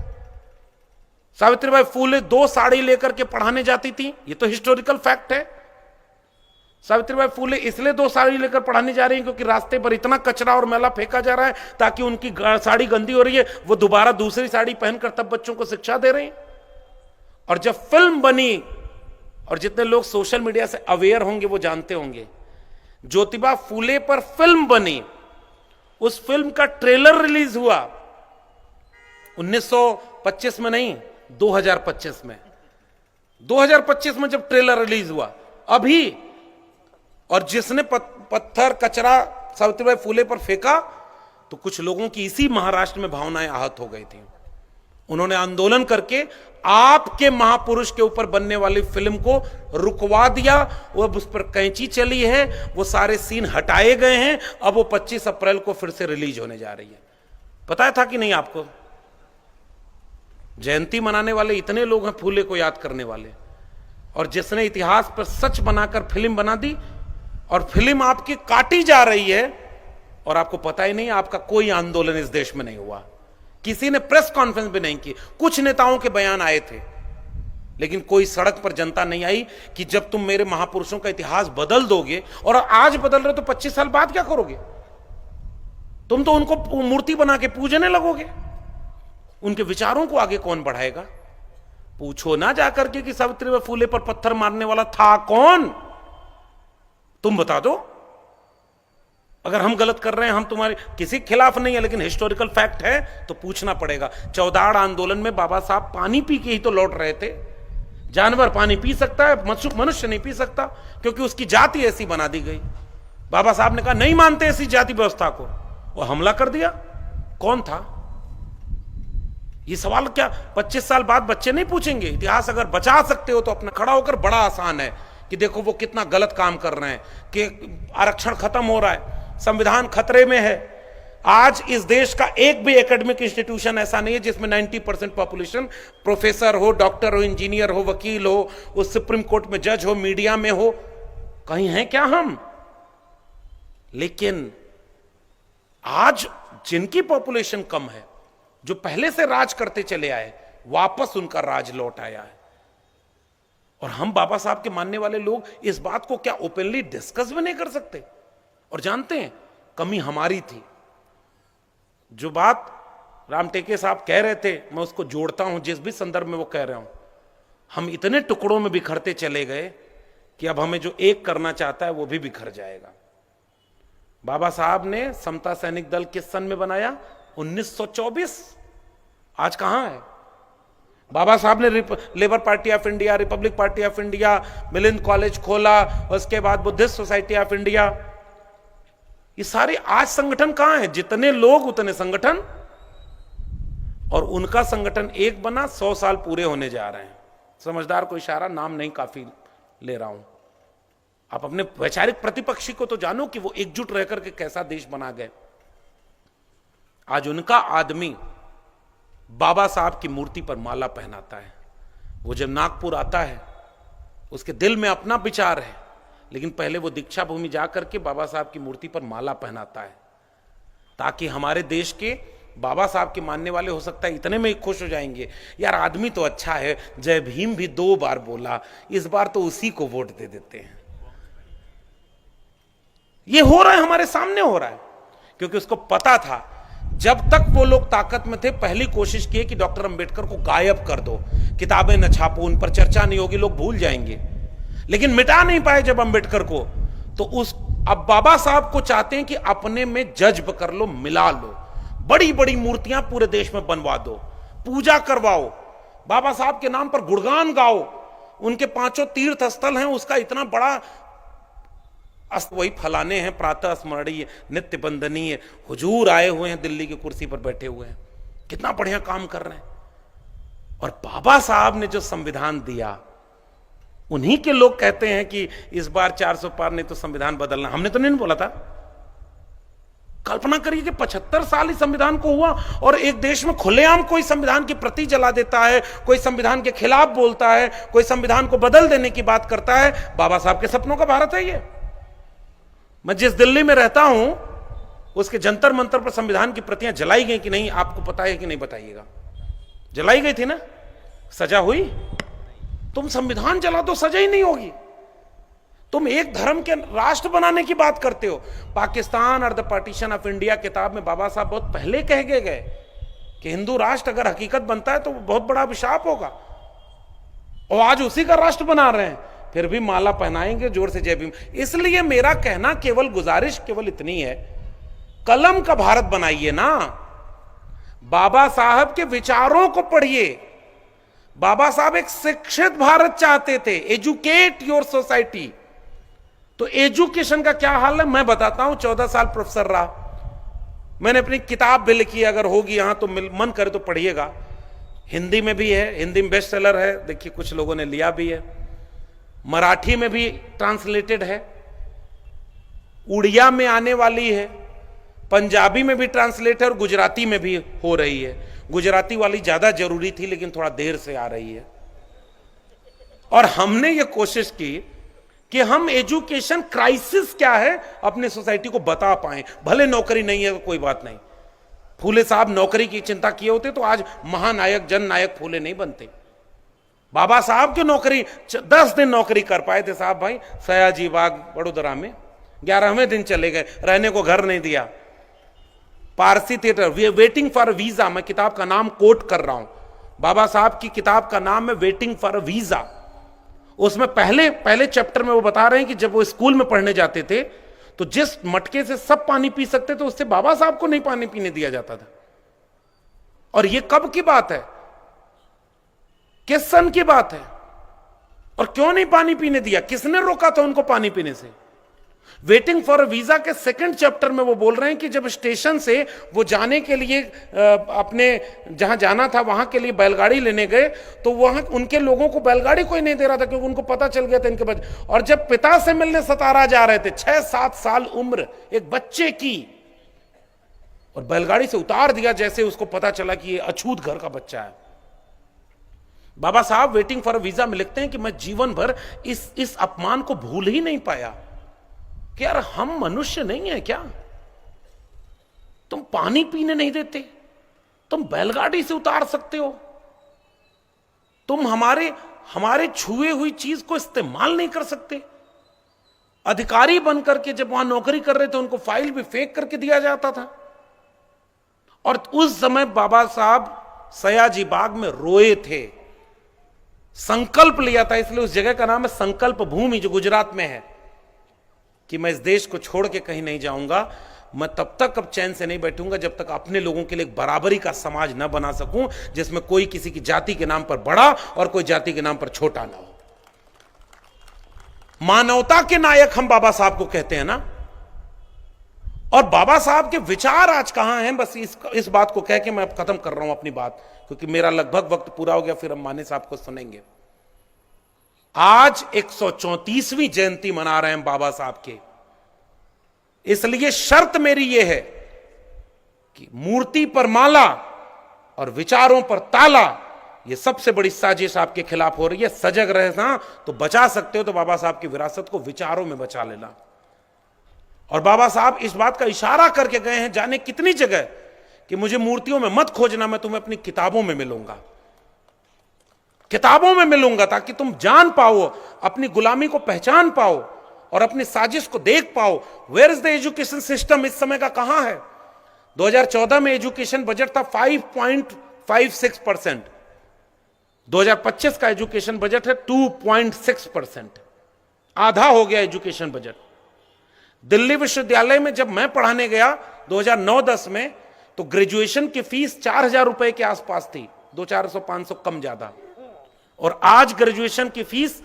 सावित्रीबाई फूले 2 साड़ी लेकर के पढ़ाने जाती थी, ये तो हिस्टोरिकल फैक्ट है। सावित्रीबाई फूले इसलिए 2 साड़ी लेकर पढ़ाने जा रही हैं क्योंकि रास्ते पर इतना कचरा और मैला फेंका जा रहा है ताकि उनकी साड़ी गंदी हो रही है, वो दोबारा दूसरी साड़ी पहनकर तब बच्चों को शिक्षा दे रही हैं। और जब फिल्म बनी, और जितने लोग सोशल मीडिया से अवेयर होंगे वो जानते होंगे, ज्योतिबा फूले पर फिल्म बनी, उस फिल्म का ट्रेलर रिलीज हुआ 1925 में नहीं, 2025 में। 2025 में जब ट्रेलर रिलीज हुआ अभी, और जिसने पत्थर कचरा सावित्रीबाई फूले पर फेंका तो कुछ लोगों की इसी महाराष्ट्र में भावनाएं आहत हो गई थी। उन्होंने आंदोलन करके आपके महापुरुष के ऊपर बनने वाली फिल्म को रुकवा दिया। वो अब उस पर कैंची चली है, वो सारे सीन हटाए गए हैं। अब वो 25 अप्रैल को फिर से रिलीज होने जा रही है। पता था कि नहीं आपको? जयंती मनाने वाले इतने लोग हैं फूले को याद करने वाले, और जिसने इतिहास पर सच बनाकर फिल्म बना दी, और फिल्म आपकी काटी जा रही है और आपको पता ही नहीं, आपका कोई आंदोलन इस देश में नहीं हुआ। किसी ने प्रेस कॉन्फ्रेंस भी नहीं की। कुछ नेताओं के बयान आए थे, लेकिन कोई सड़क पर जनता नहीं आई कि जब तुम मेरे महापुरुषों का इतिहास बदल दोगे, और आज बदल रहे तो 25 साल बाद क्या करोगे? तुम तो उनको मूर्ति बना के पूजने लगोगे। उनके विचारों को आगे कौन बढ़ाएगा? पूछो ना जाकर के कि सावित्रीबाई फूले पर पत्थर मारने वाला था कौन, तुम बता दो। अगर हम गलत कर रहे हैं, हम तुम्हारे किसी के खिलाफ नहीं है, लेकिन हिस्टोरिकल फैक्ट है तो पूछना पड़ेगा। चौदाड़ आंदोलन में बाबा साहब पानी पी के ही तो लौट रहे थे। जानवर पानी पी सकता है, मनुष्य नहीं पी सकता, क्योंकि उसकी जाति ऐसी बना दी गई। बाबा साहब ने कहा नहीं मानते ऐसी जाति व्यवस्था को, और हमला कर दिया। कौन था? ये सवाल क्या 25 साल बाद बच्चे नहीं पूछेंगे? इतिहास अगर बचा सकते हो तो अपना खड़ा होकर, बड़ा आसान है कि देखो वो कितना गलत काम कर रहे हैं, कि आरक्षण खत्म हो रहा है, संविधान खतरे में है। आज इस देश का एक भी एकेडमिक इंस्टीट्यूशन ऐसा नहीं है जिसमें 90% पॉपुलेशन प्रोफेसर हो, डॉक्टर हो, इंजीनियर हो, वकील हो, उस सुप्रीम कोर्ट में जज हो, मीडिया में हो। कहीं हैं क्या हम? लेकिन आज जिनकी पॉपुलेशन कम है, जो पहले से राज करते चले आए, वापस उनका राज लौट आया है। और हम बाबा साहब के मानने वाले लोग इस बात को क्या ओपनली डिस्कस भी नहीं कर सकते? और जानते हैं, कमी हमारी थी। जो बात राम टेके साहब कह रहे थे, मैं उसको जोड़ता हूं जिस भी संदर्भ में वो कह रहे हूं। हम इतने टुकड़ों में बिखरते चले गए कि अब हमें जो एक करना चाहता है वो भी बिखर जाएगा। बाबा साहब ने समता सैनिक दल किस सन में बनाया? 1924। आज कहां है? बाबा साहब ने labour party of India, Republic party of India, Milind college खोला, उसके बाद बुद्धिस्ट सोसाइटी ऑफ इंडिया। ये सारे आज संगठन कहां हैं? जितने लोग उतने संगठन, और उनका संगठन एक बना 100 साल पूरे होने जा रहे हैं। समझदार को इशारा, नाम नहीं काफी ले रहा हूं। आप अपने वैचारिक प्रतिपक्षी को तो जानो कि वो एकजुट रहकर के कैसा देश बना गए। आज उनका आदमी बाबा साहब की मूर्ति पर माला पहनाता है। वो जब नागपुर आता है, उसके दिल में अपना विचार है, लेकिन पहले वो दीक्षा भूमि जाकर के बाबा साहब की मूर्ति पर माला पहनाता है, ताकि हमारे देश के बाबा साहब के मानने वाले हो सकता है इतने में ही खुश हो जाएंगे, यार आदमी तो अच्छा है, जय भीम भी 2 बार बोला, इस बार तो उसी को वोट दे देते हैं। ये हो रहा है, हमारे सामने हो रहा है। क्योंकि उसको पता था जब तक वो लोग ताकत में थे, पहली कोशिश की कि डॉक्टर अंबेडकर को गायब कर दो, किताबें न छापो, उन पर चर्चा नहीं होगी, लोग भूल जाएंगे। लेकिन मिटा नहीं पाए जब अंबेडकर को, तो अब बाबा साहब को चाहते हैं कि अपने में जज्ब कर लो, मिला लो, बड़ी बड़ी मूर्तियां पूरे देश में बनवा दो, पूजा करवाओ, बाबा साहब के नाम पर गुणगान गाओ, उनके 5 तीर्थ स्थल हैं, उसका इतना बड़ा वही फलाने हैं, प्रातः स्मरणीय, नित्य बंदनीय, हुजूर आए हुए हैं, दिल्ली की कुर्सी पर बैठे हुए हैं, कितना बढ़िया काम कर रहे हैं। और बाबा साहब ने जो संविधान दिया, उन्हीं के लोग कहते हैं कि इस बार 400 पार नहीं तो संविधान बदलना। हमने तो नहीं बोला था। कल्पना करिए कि 75 साल इस संविधान को हुआ, और एक देश में खुलेआम कोई संविधान की प्रति जला देता है, कोई संविधान के खिलाफ बोलता है, कोई संविधान को बदल देने की बात करता है। बाबा साहब के सपनों का भारत है ये। मैं जिस दिल्ली में रहता हूं, उसके जंतर मंतर पर संविधान की प्रतियां जलाई गई कि नहीं, आपको पता है कि नहीं बताइएगा? जलाई गई थी ना? सजा हुई? तुम संविधान जला दो, सजा ही नहीं होगी। तुम एक धर्म के राष्ट्र बनाने की बात करते हो। पाकिस्तान और द पार्टीशन ऑफ इंडिया किताब में बाबा साहब बहुत पहले कह गए कि हिंदू राष्ट्र अगर हकीकत बनता है तो बहुत बड़ा अभिशाप होगा, और आज उसी का राष्ट्र बना रहे हैं, फिर भी माला पहनाएंगे जोर से जय भीम। इसलिए मेरा कहना, केवल गुजारिश केवल इतनी है, कलम का भारत बनाइए ना, बाबा साहब के विचारों को पढ़िए। बाबा साहब एक शिक्षित भारत चाहते थे, एजुकेट योर सोसाइटी। तो एजुकेशन का क्या हाल है मैं बताता हूं। 14 साल प्रोफेसर रहा, मैंने अपनी किताब भी लिखी, अगर होगी यहां तो मन करे तो पढ़िएगा। हिंदी में भी है, हिंदी में बेस्ट सेलर है, देखिए कुछ लोगों ने लिया भी है। मराठी में भी ट्रांसलेटेड है, उड़िया में आने वाली है, पंजाबी में भी ट्रांसलेट है, और गुजराती में भी हो रही है। गुजराती वाली ज्यादा जरूरी थी, लेकिन थोड़ा देर से आ रही है। और हमने ये कोशिश की कि हम एजुकेशन क्राइसिस क्या है अपने सोसाइटी को बता पाए। भले नौकरी नहीं है तो कोई बात नहीं, फूले साहब नौकरी की चिंता किए होते तो आज महानायक जन नायक फूले नहीं बनते। बाबा साहब की नौकरी 10 दिन नौकरी कर पाए थे साहब भाई, सयाजी बाग वडोदरा में 11वें दिन चले गए, रहने को घर नहीं दिया। Parsi theatre, waiting for visa, मैं किताब का नाम कोट कर रहा हूं, बाबा साहब की किताब का नाम है वेटिंग फॉर वीजा। उसमें पहले चैप्टर में वो बता रहे हैं कि जब वो स्कूल में पढ़ने जाते थे तो जिस मटके से सब पानी पी सकते थे, उससे बाबा साहब को नहीं पानी पीने दिया जाता था। और ये कब की बात है, किस सन की बात है? और क्यों नहीं पानी पीने दिया? किसने रोका था उनको पानी पीने से? वेटिंग फॉर अ वीजा के सेकंड चैप्टर में वो बोल रहे हैं कि जब स्टेशन से वो जाने के लिए अपने जहां जाना था वहां के लिए बैलगाड़ी लेने गए तो वहां उनके लोगों को बैलगाड़ी कोई नहीं दे रहा था क्योंकि उनको पता चल गया था इनके बच्चे। और जब पिता से मिलने सतारा जा रहे थे, 6-7 साल उम्र एक बच्चे की, और बैलगाड़ी से उतार दिया जैसे उसको पता चला कि ये अछूत घर का बच्चा है। बाबा साहब वेटिंग फॉर अ वीजा में लिखते हैं कि मैं जीवन भर इस अपमान को भूल ही नहीं पाया कि यार हम मनुष्य नहीं है क्या? तुम पानी पीने नहीं देते, तुम बैलगाड़ी से उतार सकते हो, तुम हमारे छुए हुई चीज को इस्तेमाल नहीं कर सकते। अधिकारी बनकर के जब वहां नौकरी कर रहे थे उनको फाइल भी फेंक करके दिया जाता था। और उस समय बाबा साहब सयाजी बाग में रोए थे, संकल्प लिया था, इसलिए उस जगह का नाम है संकल्प भूमि जो गुजरात में है, कि मैं इस देश को छोड़ के कहीं नहीं जाऊंगा। मैं तब तक अब चैन से नहीं बैठूंगा जब तक अपने लोगों के लिए एक बराबरी का समाज न बना सकूं जिसमें कोई किसी की जाति के नाम पर बड़ा और कोई जाति के नाम पर छोटा ना हो। मानवता के नायक हम बाबा साहब को कहते हैं ना। और बाबा साहब के विचार आज कहां हैं, बस इस बात को कह के मैं अब खत्म कर रहा हूं अपनी बात, क्योंकि मेरा लगभग वक्त पूरा हो गया, फिर हम माने साहब को सुनेंगे। आज 134वीं जयंती मना रहे हैं बाबा साहब के, इसलिए शर्त मेरी यह है कि मूर्ति पर माला और विचारों पर ताला, यह सबसे बड़ी साजिश आपके खिलाफ हो रही है। सजग रहना तो बचा सकते हो तो बाबा साहब की विरासत को विचारों में बचा लेना। और बाबा साहब इस बात का इशारा करके गए हैं जाने कितनी जगह कि मुझे मूर्तियों में मत खोजना, मैं तुम्हें अपनी किताबों में मिलूंगा, किताबों में मिलूंगा, ताकि तुम जान पाओ, अपनी गुलामी को पहचान पाओ और अपनी साजिश को देख पाओ। Where is the education system इस समय का कहां है? 2014 में एजुकेशन बजट था 5.56%, 2025 का एजुकेशन बजट है 2.6%, आधा हो गया एजुकेशन बजट। दिल्ली विश्वविद्यालय में जब मैं पढ़ाने गया 2009-10 में, तो ग्रेजुएशन की फीस 4,000 रुपए के आसपास थी, 200-400-500 कम ज्यादा। और आज ग्रेजुएशन की फीस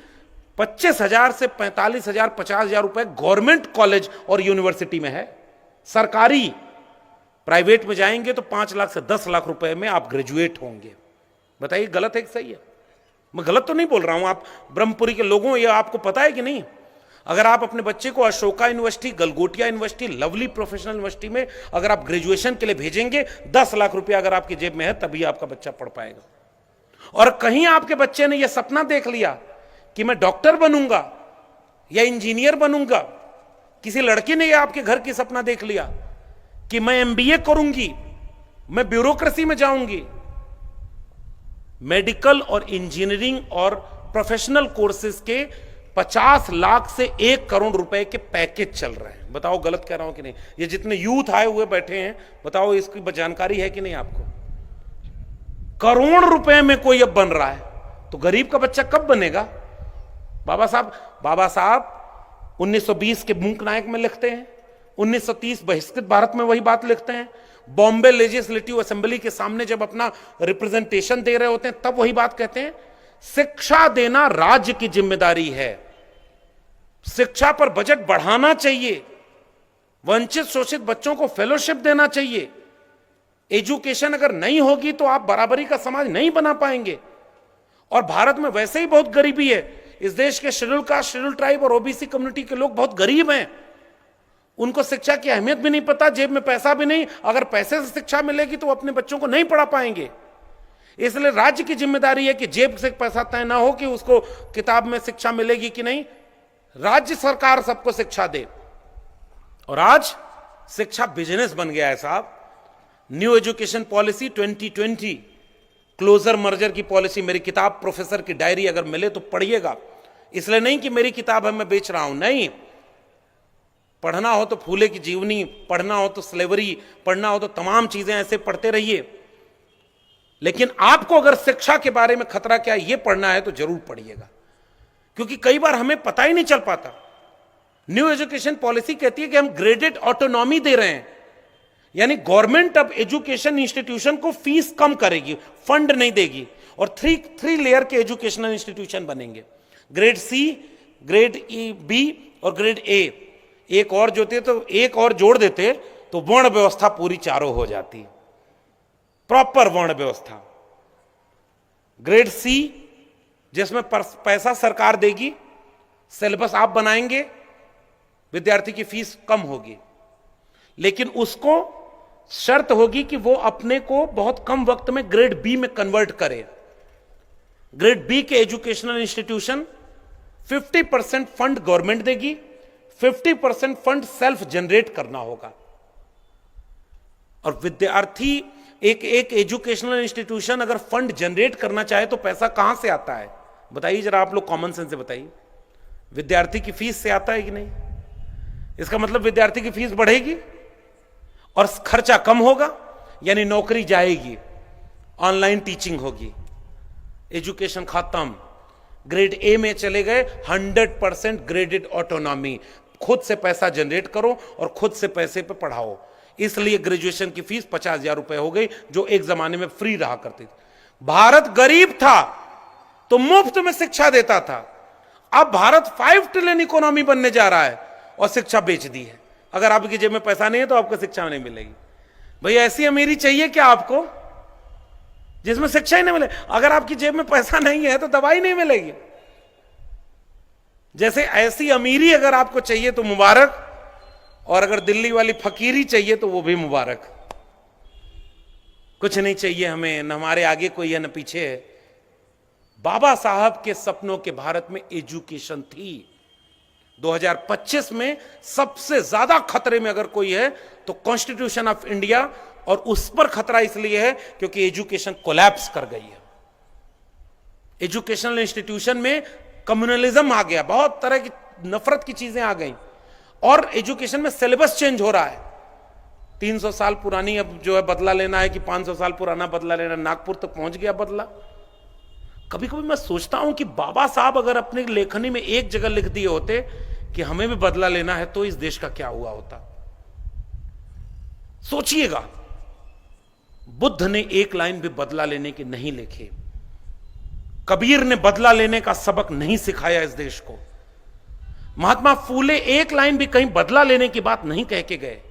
25,000 से 45,000 50,000 रुपए गवर्नमेंट कॉलेज और यूनिवर्सिटी में है। सरकारी, प्राइवेट में जाएंगे तो 5 लाख से 10 लाख रुपए में आप ग्रेजुएट होंगे। बताइए गलत है कि सही है? मैं गलत तो नहीं बोल रहा हूं। आप ब्रह्मपुरी के लोगों, ये आपको पता है कि नहीं? अगर आप अपने बच्चे को Ashoka university, Galgotia university, lovely professional university में अगर आप ग्रेजुएशन के लिए भेजेंगे, 10 लाख रुपया अगर आपकी जेब में है तभी आपका बच्चा पढ़ पाएगा। और कहीं आपके बच्चे ने यह सपना देख लिया कि मैं डॉक्टर बनूंगा या इंजीनियर बनूंगा, किसी लड़की ने यह आपके घर की सपना देख लिया कि मैं एमबीए करूंगी, मैं ब्यूरोक्रेसी में जाऊंगी, मेडिकल और इंजीनियरिंग और प्रोफेशनल कोर्सेज के 50 लाख से 1 करोड़ रुपए के पैकेज चल रहे हैं। बताओ गलत कह रहा हूं कि नहीं? ये जितने यूथ आए हुए बैठे हैं, बताओ इसकी जानकारी है कि नहीं आपको? करोड़ रुपए में कोई अब बन रहा है, तो गरीब का बच्चा कब बनेगा? बाबा साहब 1920 के मूक नायक में लिखते हैं, 1930 बहिष्कृत भारत में वही बात लिखते हैं, बॉम्बे लेजिस्लेटिव असेंबली के सामने जब अपना रिप्रेजेंटेशन दे रहे होते हैं तब वही बात कहते हैं। शिक्षा देना राज्य की जिम्मेदारी है, शिक्षा पर बजट बढ़ाना चाहिए, वंचित शोषित बच्चों को फेलोशिप देना चाहिए। एजुकेशन अगर नहीं होगी तो आप बराबरी का समाज नहीं बना पाएंगे। और भारत में वैसे ही बहुत गरीबी है। इस देश के शेड्यूल कास्ट, शेड्यूल ट्राइब और ओबीसी कम्युनिटी के लोग बहुत गरीब हैं। उनको शिक्षा की अहमियत भी नहीं पता, जेब में पैसा भी नहीं। अगर पैसे से शिक्षा मिलेगी तो वो अपने बच्चों को नहीं पढ़ा पाएंगे। इसलिए राज्य की जिम्मेदारी है कि जेब से पैसा तय ना हो कि उसको किताब में शिक्षा मिलेगी कि नहीं, राज्य सरकार सबको शिक्षा दे। और आज शिक्षा बिजनेस बन गया है साहब। New education policy 2020, closure merger की पॉलिसी, मेरी किताब प्रोफेसर की डायरी अगर मिले तो पढ़िएगा। इसलिए नहीं कि मेरी किताब है मैं बेच रहा हूं, नहीं। पढ़ना हो तो फूले की जीवनी, पढ़ना हो तो स्लेवरी, पढ़ना हो तो तमाम चीजें ऐसे पढ़ते रहिए। लेकिन आपको अगर शिक्षा के बारे में खतरा क्या है ये पढ़ना है तो जरूर पढ़िएगा, क्योंकि कई बार हमें पता ही नहीं चल पाता। न्यू एजुकेशन पॉलिसी कहती है कि हम ग्रेडेड ऑटोनॉमी दे रहे हैं, यानी गवर्नमेंट अब एजुकेशन इंस्टीट्यूशन को फीस कम करेगी, फंड नहीं देगी। और थ्री लेयर के एजुकेशनल इंस्टीट्यूशन बनेंगे, grade C, grade E B और ग्रेड ए। एक और जोते तो एक और जोड़ देते तो वर्ण व्यवस्था पूरी चारों हो जाती, प्रॉपर वर्ण व्यवस्था। ग्रेड सी जिसमें पैसा सरकार देगी, सिलेबस आप बनाएंगे, विद्यार्थी की फीस कम होगी, लेकिन उसको शर्त होगी कि वो अपने को बहुत कम वक्त में ग्रेड बी में कन्वर्ट करे। ग्रेड बी के एजुकेशनल इंस्टीट्यूशन 50% फंड गवर्नमेंट देगी, 50% फंड सेल्फ जनरेट करना होगा। और विद्यार्थी एक एजुकेशनल इंस्टीट्यूशन अगर फंड जनरेट करना चाहे तो पैसा कहां से आता है बताइए जरा, आप लोग कॉमन सेंस से बताइए। विद्यार्थी की फीस से आता है कि नहीं? इसका मतलब विद्यार्थी की फीस बढ़ेगी और खर्चा कम होगा, यानी नौकरी जाएगी, ऑनलाइन टीचिंग होगी, एजुकेशन खत्म। ग्रेड ए में चले गए 100% ग्रेडेड ऑटोनॉमी, खुद से पैसा जनरेट करो और खुद से पैसे पे पढ़ाओ। इसलिए ग्रेजुएशन की फीस 50,000 रुपए हो गई, जो एक जमाने में फ्री रहा करती थी। भारत गरीब था तो मुफ्त में शिक्षा देता था। अब भारत 5 ट्रिलियन इकोनॉमी बनने जा रहा है और शिक्षा बेच दी है। अगर आपकी जेब में पैसा नहीं है तो आपको शिक्षा नहीं मिलेगी। भैया ऐसी अमीरी चाहिए क्या आपको जिसमें शिक्षा ही नहीं मिले? अगर आपकी जेब में पैसा नहीं है तो दवाई नहीं मिलेगी। जैसे ऐसी अमीरी अगर आपको चाहिए तो मुबारक, और अगर दिल्ली वाली फकीरी चाहिए तो वो भी मुबारक। कुछ नहीं चाहिए हमें, न हमारे आगे कोई है न पीछे है। बाबा साहब के सपनों के भारत में एजुकेशन थी। 2025 में सबसे ज्यादा खतरे में अगर कोई है तो कॉन्स्टिट्यूशन ऑफ इंडिया, और उस पर खतरा इसलिए है क्योंकि एजुकेशन कोलैप्स कर गई है। एजुकेशनल इंस्टीट्यूशन में कम्युनलिज्म आ गया, बहुत तरह की नफरत की चीजें आ गई, और एजुकेशन में सिलेबस चेंज हो रहा है। 300 साल पुरानी अब जो है बदला लेना है कि 500 साल पुराना बदला लेना, नागपुर तक पहुंच गया बदला। कभी कभी मैं सोचता हूं कि बाबा साहब अगर अपनी लेखनी में एक जगह लिख दिए होते कि हमें भी बदला लेना है तो इस देश का क्या हुआ होता। सोचिएगा, बुद्ध ने एक लाइन भी बदला लेने की नहीं लिखी, कबीर ने बदला लेने का सबक नहीं सिखाया इस देश को, महात्मा फूले एक लाइन भी कहीं बदला लेने की बात नहीं कह के गए।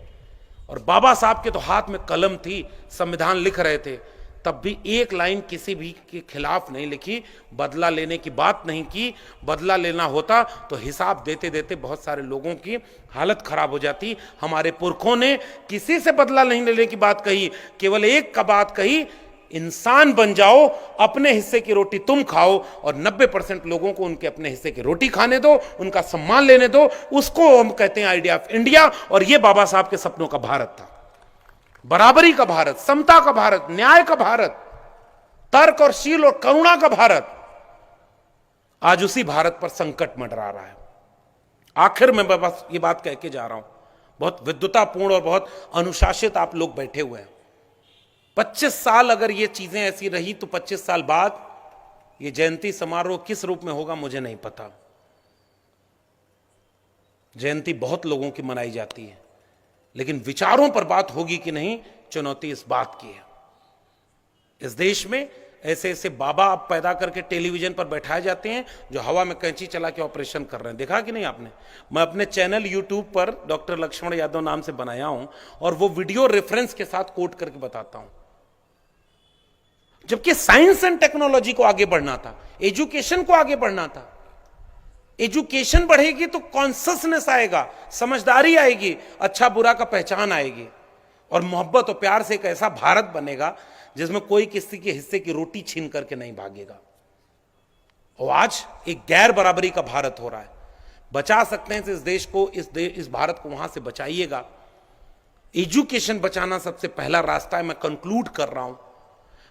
और बाबा साहब के तो हाथ में कलम थी, संविधान लिख रहे थे, तब भी एक लाइन किसी भी के खिलाफ नहीं लिखी, बदला लेने की बात नहीं की। बदला लेना होता तो हिसाब देते देते बहुत सारे लोगों की हालत खराब हो जाती। हमारे पुरखों ने किसी से बदला नहीं लेने की बात कही, केवल एक का बात कही, इंसान बन जाओ, अपने हिस्से की रोटी तुम खाओ और 90% लोगों को उनके अपने हिस्से की रोटी खाने दो, उनका सम्मान लेने दो। उसको हम कहते हैं आइडिया ऑफ इंडिया। और यह बाबा साहब के सपनों का भारत था, बराबरी का भारत, समता का भारत, न्याय का भारत, तर्क और शील और करुणा का भारत। आज उसी भारत पर संकट मंडरा रहा है। आखिर में मैं बस ये बात कह के जा रहा हूं, बहुत विद्वतापूर्ण और बहुत अनुशासित आप लोग बैठे हुए हैं। 25 साल अगर ये चीजें ऐसी रही तो 25 साल बाद ये जयंती समारोह किस रूप में होगा मुझे नहीं पता। जयंती बहुत लोगों की मनाई जाती है, लेकिन विचारों पर बात होगी कि नहीं, चुनौती इस बात की है। इस देश में ऐसे ऐसे बाबा आप पैदा करके टेलीविजन पर बैठाए जाते हैं जो हवा में कैंची चला के ऑपरेशन कर रहे हैं। देखा कि नहीं आपने? मैं अपने चैनल यूट्यूब पर डॉक्टर लक्ष्मण यादव नाम से बनाया हूं और वो वीडियो रेफरेंस के साथ कोट करके बताता हूं। जबकि साइंस एंड टेक्नोलॉजी को आगे बढ़ना था, एजुकेशन को आगे बढ़ना था। एजुकेशन बढ़ेगी तो कॉन्शियसनेस आएगा, समझदारी आएगी, अच्छा बुरा का पहचान आएगी, और मोहब्बत और प्यार से एक ऐसा भारत बनेगा जिसमें कोई किसी के हिस्से की रोटी छीन करके नहीं भागेगा। और आज एक गैर बराबरी का भारत हो रहा है। बचा सकते हैं तो इस देश को, इस भारत को वहां से बचाइएगा। एजुकेशन बचाना सबसे पहला रास्ता है। मैं कंक्लूड कर रहा हूं,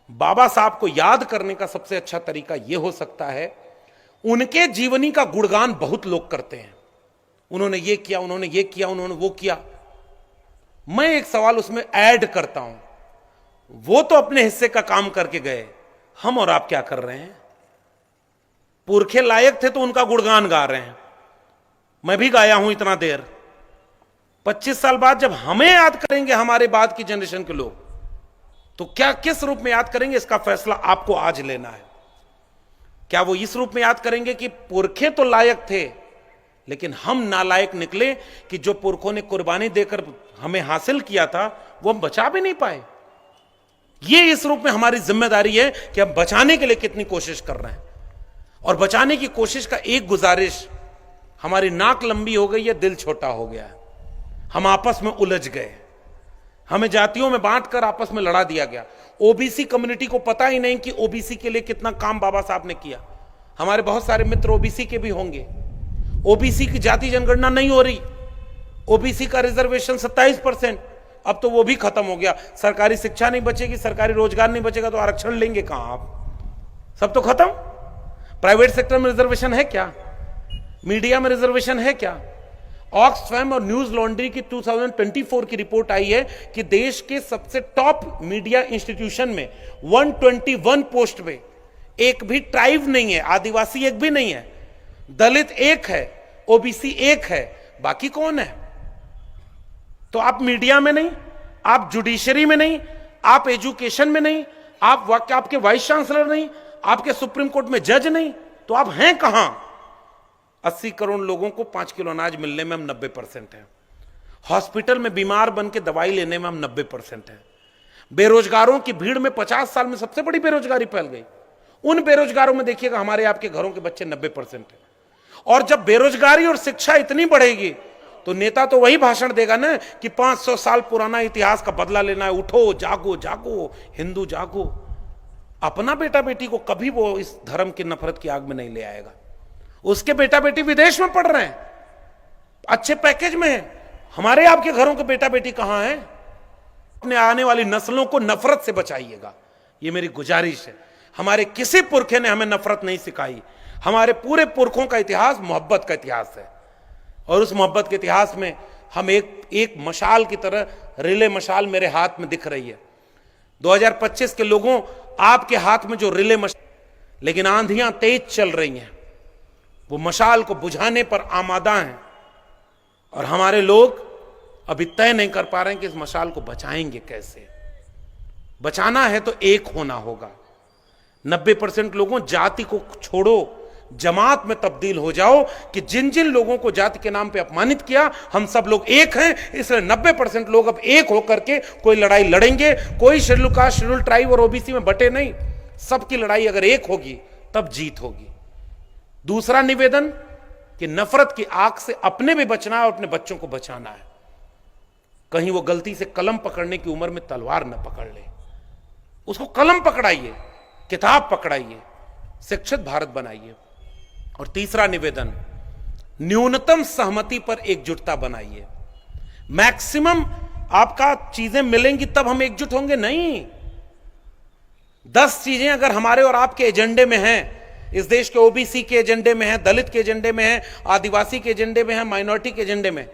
बाबा साहब को याद करने का सबसे अच्छा तरीका यह हो सकता है, उनके जीवनी का गुणगान बहुत लोग करते हैं, उन्होंने ये किया, उन्होंने ये किया, उन्होंने वो किया। मैं एक सवाल उसमें ऐड करता हूं, वो तो अपने हिस्से का काम करके गए, हम और आप क्या कर रहे हैं? पुरखे लायक थे तो उनका गुणगान गा रहे हैं, मैं भी गाया हूं इतना देर। 25 साल बाद जब हमें याद करेंगे हमारे बाद की जनरेशन के लोग, तो क्या किस रूप में याद करेंगे, इसका फैसला आपको आज लेना है। क्या वो इस रूप में याद करेंगे कि पुरखे तो लायक थे लेकिन हम नालायक निकले कि जो पुरखों ने कुर्बानी देकर हमें हासिल किया था वो हम बचा भी नहीं पाए? ये इस रूप में हमारी जिम्मेदारी है कि हम बचाने के लिए कितनी कोशिश कर रहे हैं। और बचाने की कोशिश का एक गुजारिश, हमारी नाक लंबी हो गई है, दिल छोटा हो गया है, हम आपस में उलझ गए, हमें जातियों में बांटकर आपस में लड़ा दिया गया। ओबीसी कम्युनिटी को पता ही नहीं कि ओबीसी के लिए कितना काम बाबा साहब ने किया। हमारे बहुत सारे मित्र ओबीसी के भी होंगे। ओबीसी की जाति जनगणना नहीं हो रही, ओबीसी का रिजर्वेशन 27%, अब तो वो भी खत्म हो गया। सरकारी शिक्षा नहीं बचेगी, सरकारी रोजगार नहीं बचेगा तो आरक्षण लेंगे कहां आप? सब तो खत्म। प्राइवेट सेक्टर में रिजर्वेशन है क्या? मीडिया में रिजर्वेशन है क्या? ऑक्सफैम और न्यूज लॉन्ड्री की 2024 की रिपोर्ट आई है कि देश के सबसे टॉप मीडिया इंस्टीट्यूशन में 121 पोस्ट पे एक भी ट्राइब नहीं है, आदिवासी एक भी नहीं है, दलित एक है, ओबीसी एक है, बाकी कौन है? तो आप मीडिया में नहीं, आप जुडिशरी में नहीं, आप एजुकेशन में नहीं, आपके वाइस चांसलर नहीं, आपके सुप्रीम कोर्ट में जज नहीं, तो आप हैं कहां? 80 करोड़ लोगों को 5 किलो अनाज मिलने में हम 90% हैं। हॉस्पिटल में बीमार बन के दवाई लेने में हम 90% हैं। बेरोजगारों की भीड़ में 50 साल में सबसे बड़ी बेरोजगारी फैल गई। उन बेरोजगारों में देखिएगा हमारे आपके घरों के बच्चे 90% हैं। और जब बेरोजगारी और शिक्षा इतनी बढ़ेगी तो नेता तो वही भाषण देगा ना कि 500 साल पुराना इतिहास का बदला लेना है, उठो जागो जागो हिंदू जागो। अपना बेटा बेटी को कभी वो इस धर्म की नफरत की आग में नहीं ले आएगा। उसके बेटा बेटी विदेश में पढ़ रहे हैं, अच्छे पैकेज में है, हमारे आपके घरों के बेटा बेटी कहां हैं? अपने आने वाली नस्लों को नफरत से बचाइएगा, ये मेरी गुजारिश है। हमारे किसी पुरखे ने हमें नफरत नहीं सिखाई। हमारे पूरे पुरखों का इतिहास मोहब्बत का इतिहास है, और उस मोहब्बत के इतिहास में हम एक मशाल की तरह, रिले मशाल मेरे हाथ में दिख रही है। 2025 के लोगों, आपके हाथ में जो रिले मशाल, लेकिन आंधियां तेज चल रही हैं, वो मशाल को बुझाने पर आमादा हैं, और हमारे लोग अभी तय नहीं कर पा रहे हैं कि इस मशाल को बचाएंगे कैसे। बचाना है तो एक होना होगा। 90% लोगों, जाति को छोड़ो, जमात में तब्दील हो जाओ कि जिन जिन लोगों को जाति के नाम पे अपमानित किया, हम सब लोग एक हैं। इसलिए 90% लोग अब एक होकर के कोई लड़ाई लड़ेंगे। कोई शेड्यूल कास्ट, शेड्यूल ट्राइब और ओबीसी में बटे नहीं, सबकी लड़ाई अगर एक होगी तब जीत होगी। दूसरा निवेदन कि नफरत की आग से अपने भी बचना है और अपने बच्चों को बचाना है। कहीं वो गलती से कलम पकड़ने की उम्र में तलवार न पकड़ ले, उसको कलम पकड़ाइए, किताब पकड़ाइए, शिक्षित भारत बनाइए। और तीसरा निवेदन, न्यूनतम सहमति पर एकजुटता बनाइए। मैक्सिमम आपका चीजें मिलेंगी तब हम एकजुट होंगे, नहीं। 10 चीजें अगर हमारे और आपके एजेंडे में हैं, इस देश के ओबीसी के एजेंडे में है, दलित के एजेंडे में है, आदिवासी के एजेंडे में है, माइनॉरिटी के एजेंडे में,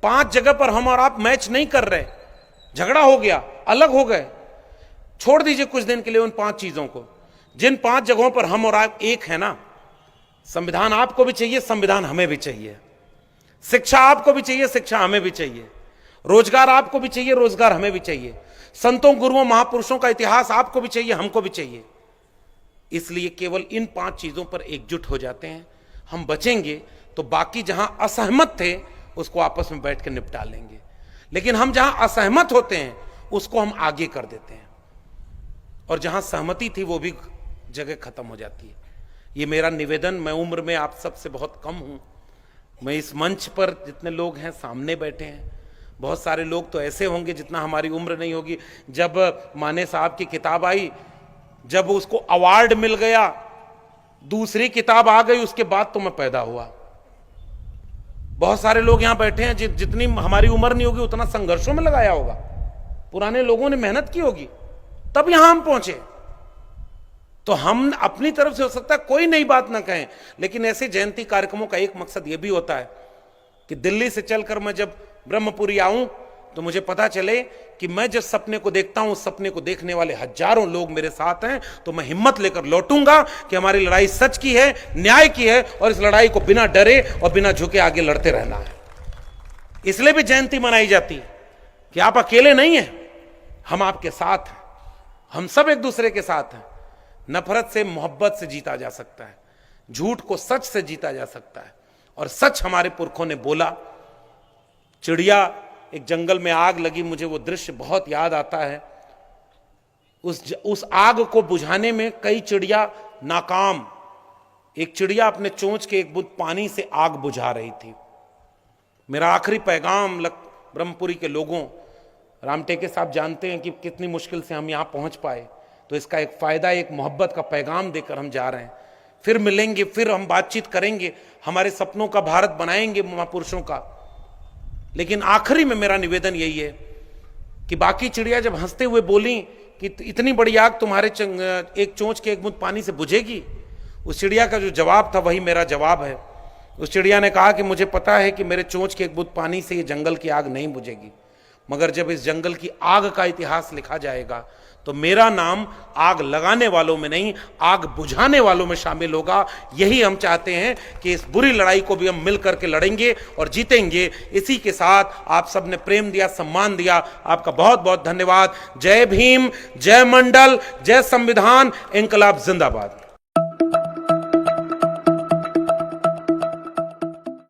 5 जगह पर हम और आप मैच नहीं कर रहे, झगड़ा हो गया, अलग हो गए, छोड़ दीजिए कुछ दिन के लिए उन 5 चीजों को। जिन 5 जगहों पर हम और आप एक है ना, संविधान आपको भी चाहिए, संविधान हमें भी चाहिए, शिक्षा आपको भी चाहिए, शिक्षा हमें भी चाहिए, रोजगार आपको भी चाहिए, रोजगार हमें भी चाहिए, संतों गुरुओं महापुरुषों का इतिहास आपको भी चाहिए, हमको भी चाहिए। इसलिए केवल इन 5 चीजों पर एकजुट हो जाते हैं, हम बचेंगे। तो बाकी जहां असहमत थे उसको आपस में बैठ के निपटा लेंगे, लेकिन हम जहां असहमत होते हैं उसको हम आगे कर देते हैं, और जहां सहमति थी वो भी जगह खत्म हो जाती है। ये मेरा निवेदन। मैं उम्र में आप सबसे बहुत कम हूं। मैं इस मंच पर जितने लोग हैं, सामने बैठे हैं, बहुत सारे लोग तो ऐसे होंगे जितना हमारी उम्र नहीं होगी। जब माने साहब की किताब आई, जब उसको अवार्ड मिल गया, दूसरी किताब आ गई, उसके बाद तो मैं पैदा हुआ। बहुत सारे लोग यहां बैठे हैं जितनी हमारी उम्र नहीं होगी उतना संघर्षों में लगाया होगा, पुराने लोगों ने मेहनत की होगी, तब यहां हम पहुंचे। तो हम अपनी तरफ से हो सकता है कोई नई बात ना कहें, लेकिन ऐसे जयंती कार्यक्रमों का एक मकसद यह भी होता है कि दिल्ली से चलकर मैं जब ब्रह्मपुरी आऊं तो मुझे पता चले कि मैं जिस सपने को देखता हूं उस सपने को देखने वाले हजारों लोग मेरे साथ हैं। तो मैं हिम्मत लेकर लौटूंगा कि हमारी लड़ाई सच की है, न्याय की है, और इस लड़ाई को बिना डरे और बिना झुके आगे लड़ते रहना है। इसलिए भी जयंती मनाई जाती है कि आप अकेले नहीं हैं, हम आपके साथ हैं, हम सब एक दूसरे के साथ हैं। नफरत से मोहब्बत से जीता जा सकता है, झूठ को सच से जीता जा सकता है। और सच हमारे पुरखों ने बोला। चिड़िया, एक जंगल में आग लगी, मुझे वो दृश्य बहुत याद आता है। उस आग को बुझाने में कई चिड़िया नाकाम। एक चिड़िया अपने चोंच के एक बूंद पानी से आग बुझा रही थी। मेरा आखिरी पैगाम ब्रह्मपुरी के लोगों, रामटेके साहब जानते हैं कि कितनी मुश्किल से हम यहाँ पहुँच पाए, तो इसका एक फायदा, एक मोहब्बत का पैगाम देकर हम जा रहे हैं। फिर मिलेंगे, फिर हम बातचीत करेंगे, हमारे सपनों का भारत बनाएंगे महापुरुषों का। लेकिन आखिरी में मेरा निवेदन यही है कि बाकी चिड़िया जब हंसते हुए बोली कि इतनी बड़ी आग तुम्हारे एक चोंच के एक बूंद पानी से बुझेगी, उस चिड़िया का जो जवाब था वही मेरा जवाब है। उस चिड़िया ने कहा कि मुझे पता है कि मेरे चोंच के एक बूंद पानी से ये जंगल की आग नहीं बुझेगी, मगर जब इस जंगल की आग का इतिहास लिखा जाएगा तो मेरा नाम आग लगाने वालों में नहीं, आग बुझाने वालों में शामिल होगा। यही हम चाहते हैं कि इस बुरी लड़ाई को भी हम मिल करके लड़ेंगे और जीतेंगे। इसी के साथ आप सबने प्रेम दिया, सम्मान दिया, आपका बहुत बहुत धन्यवाद। जय भीम, जय मंडल, जय संविधान, इंकलाब जिंदाबाद।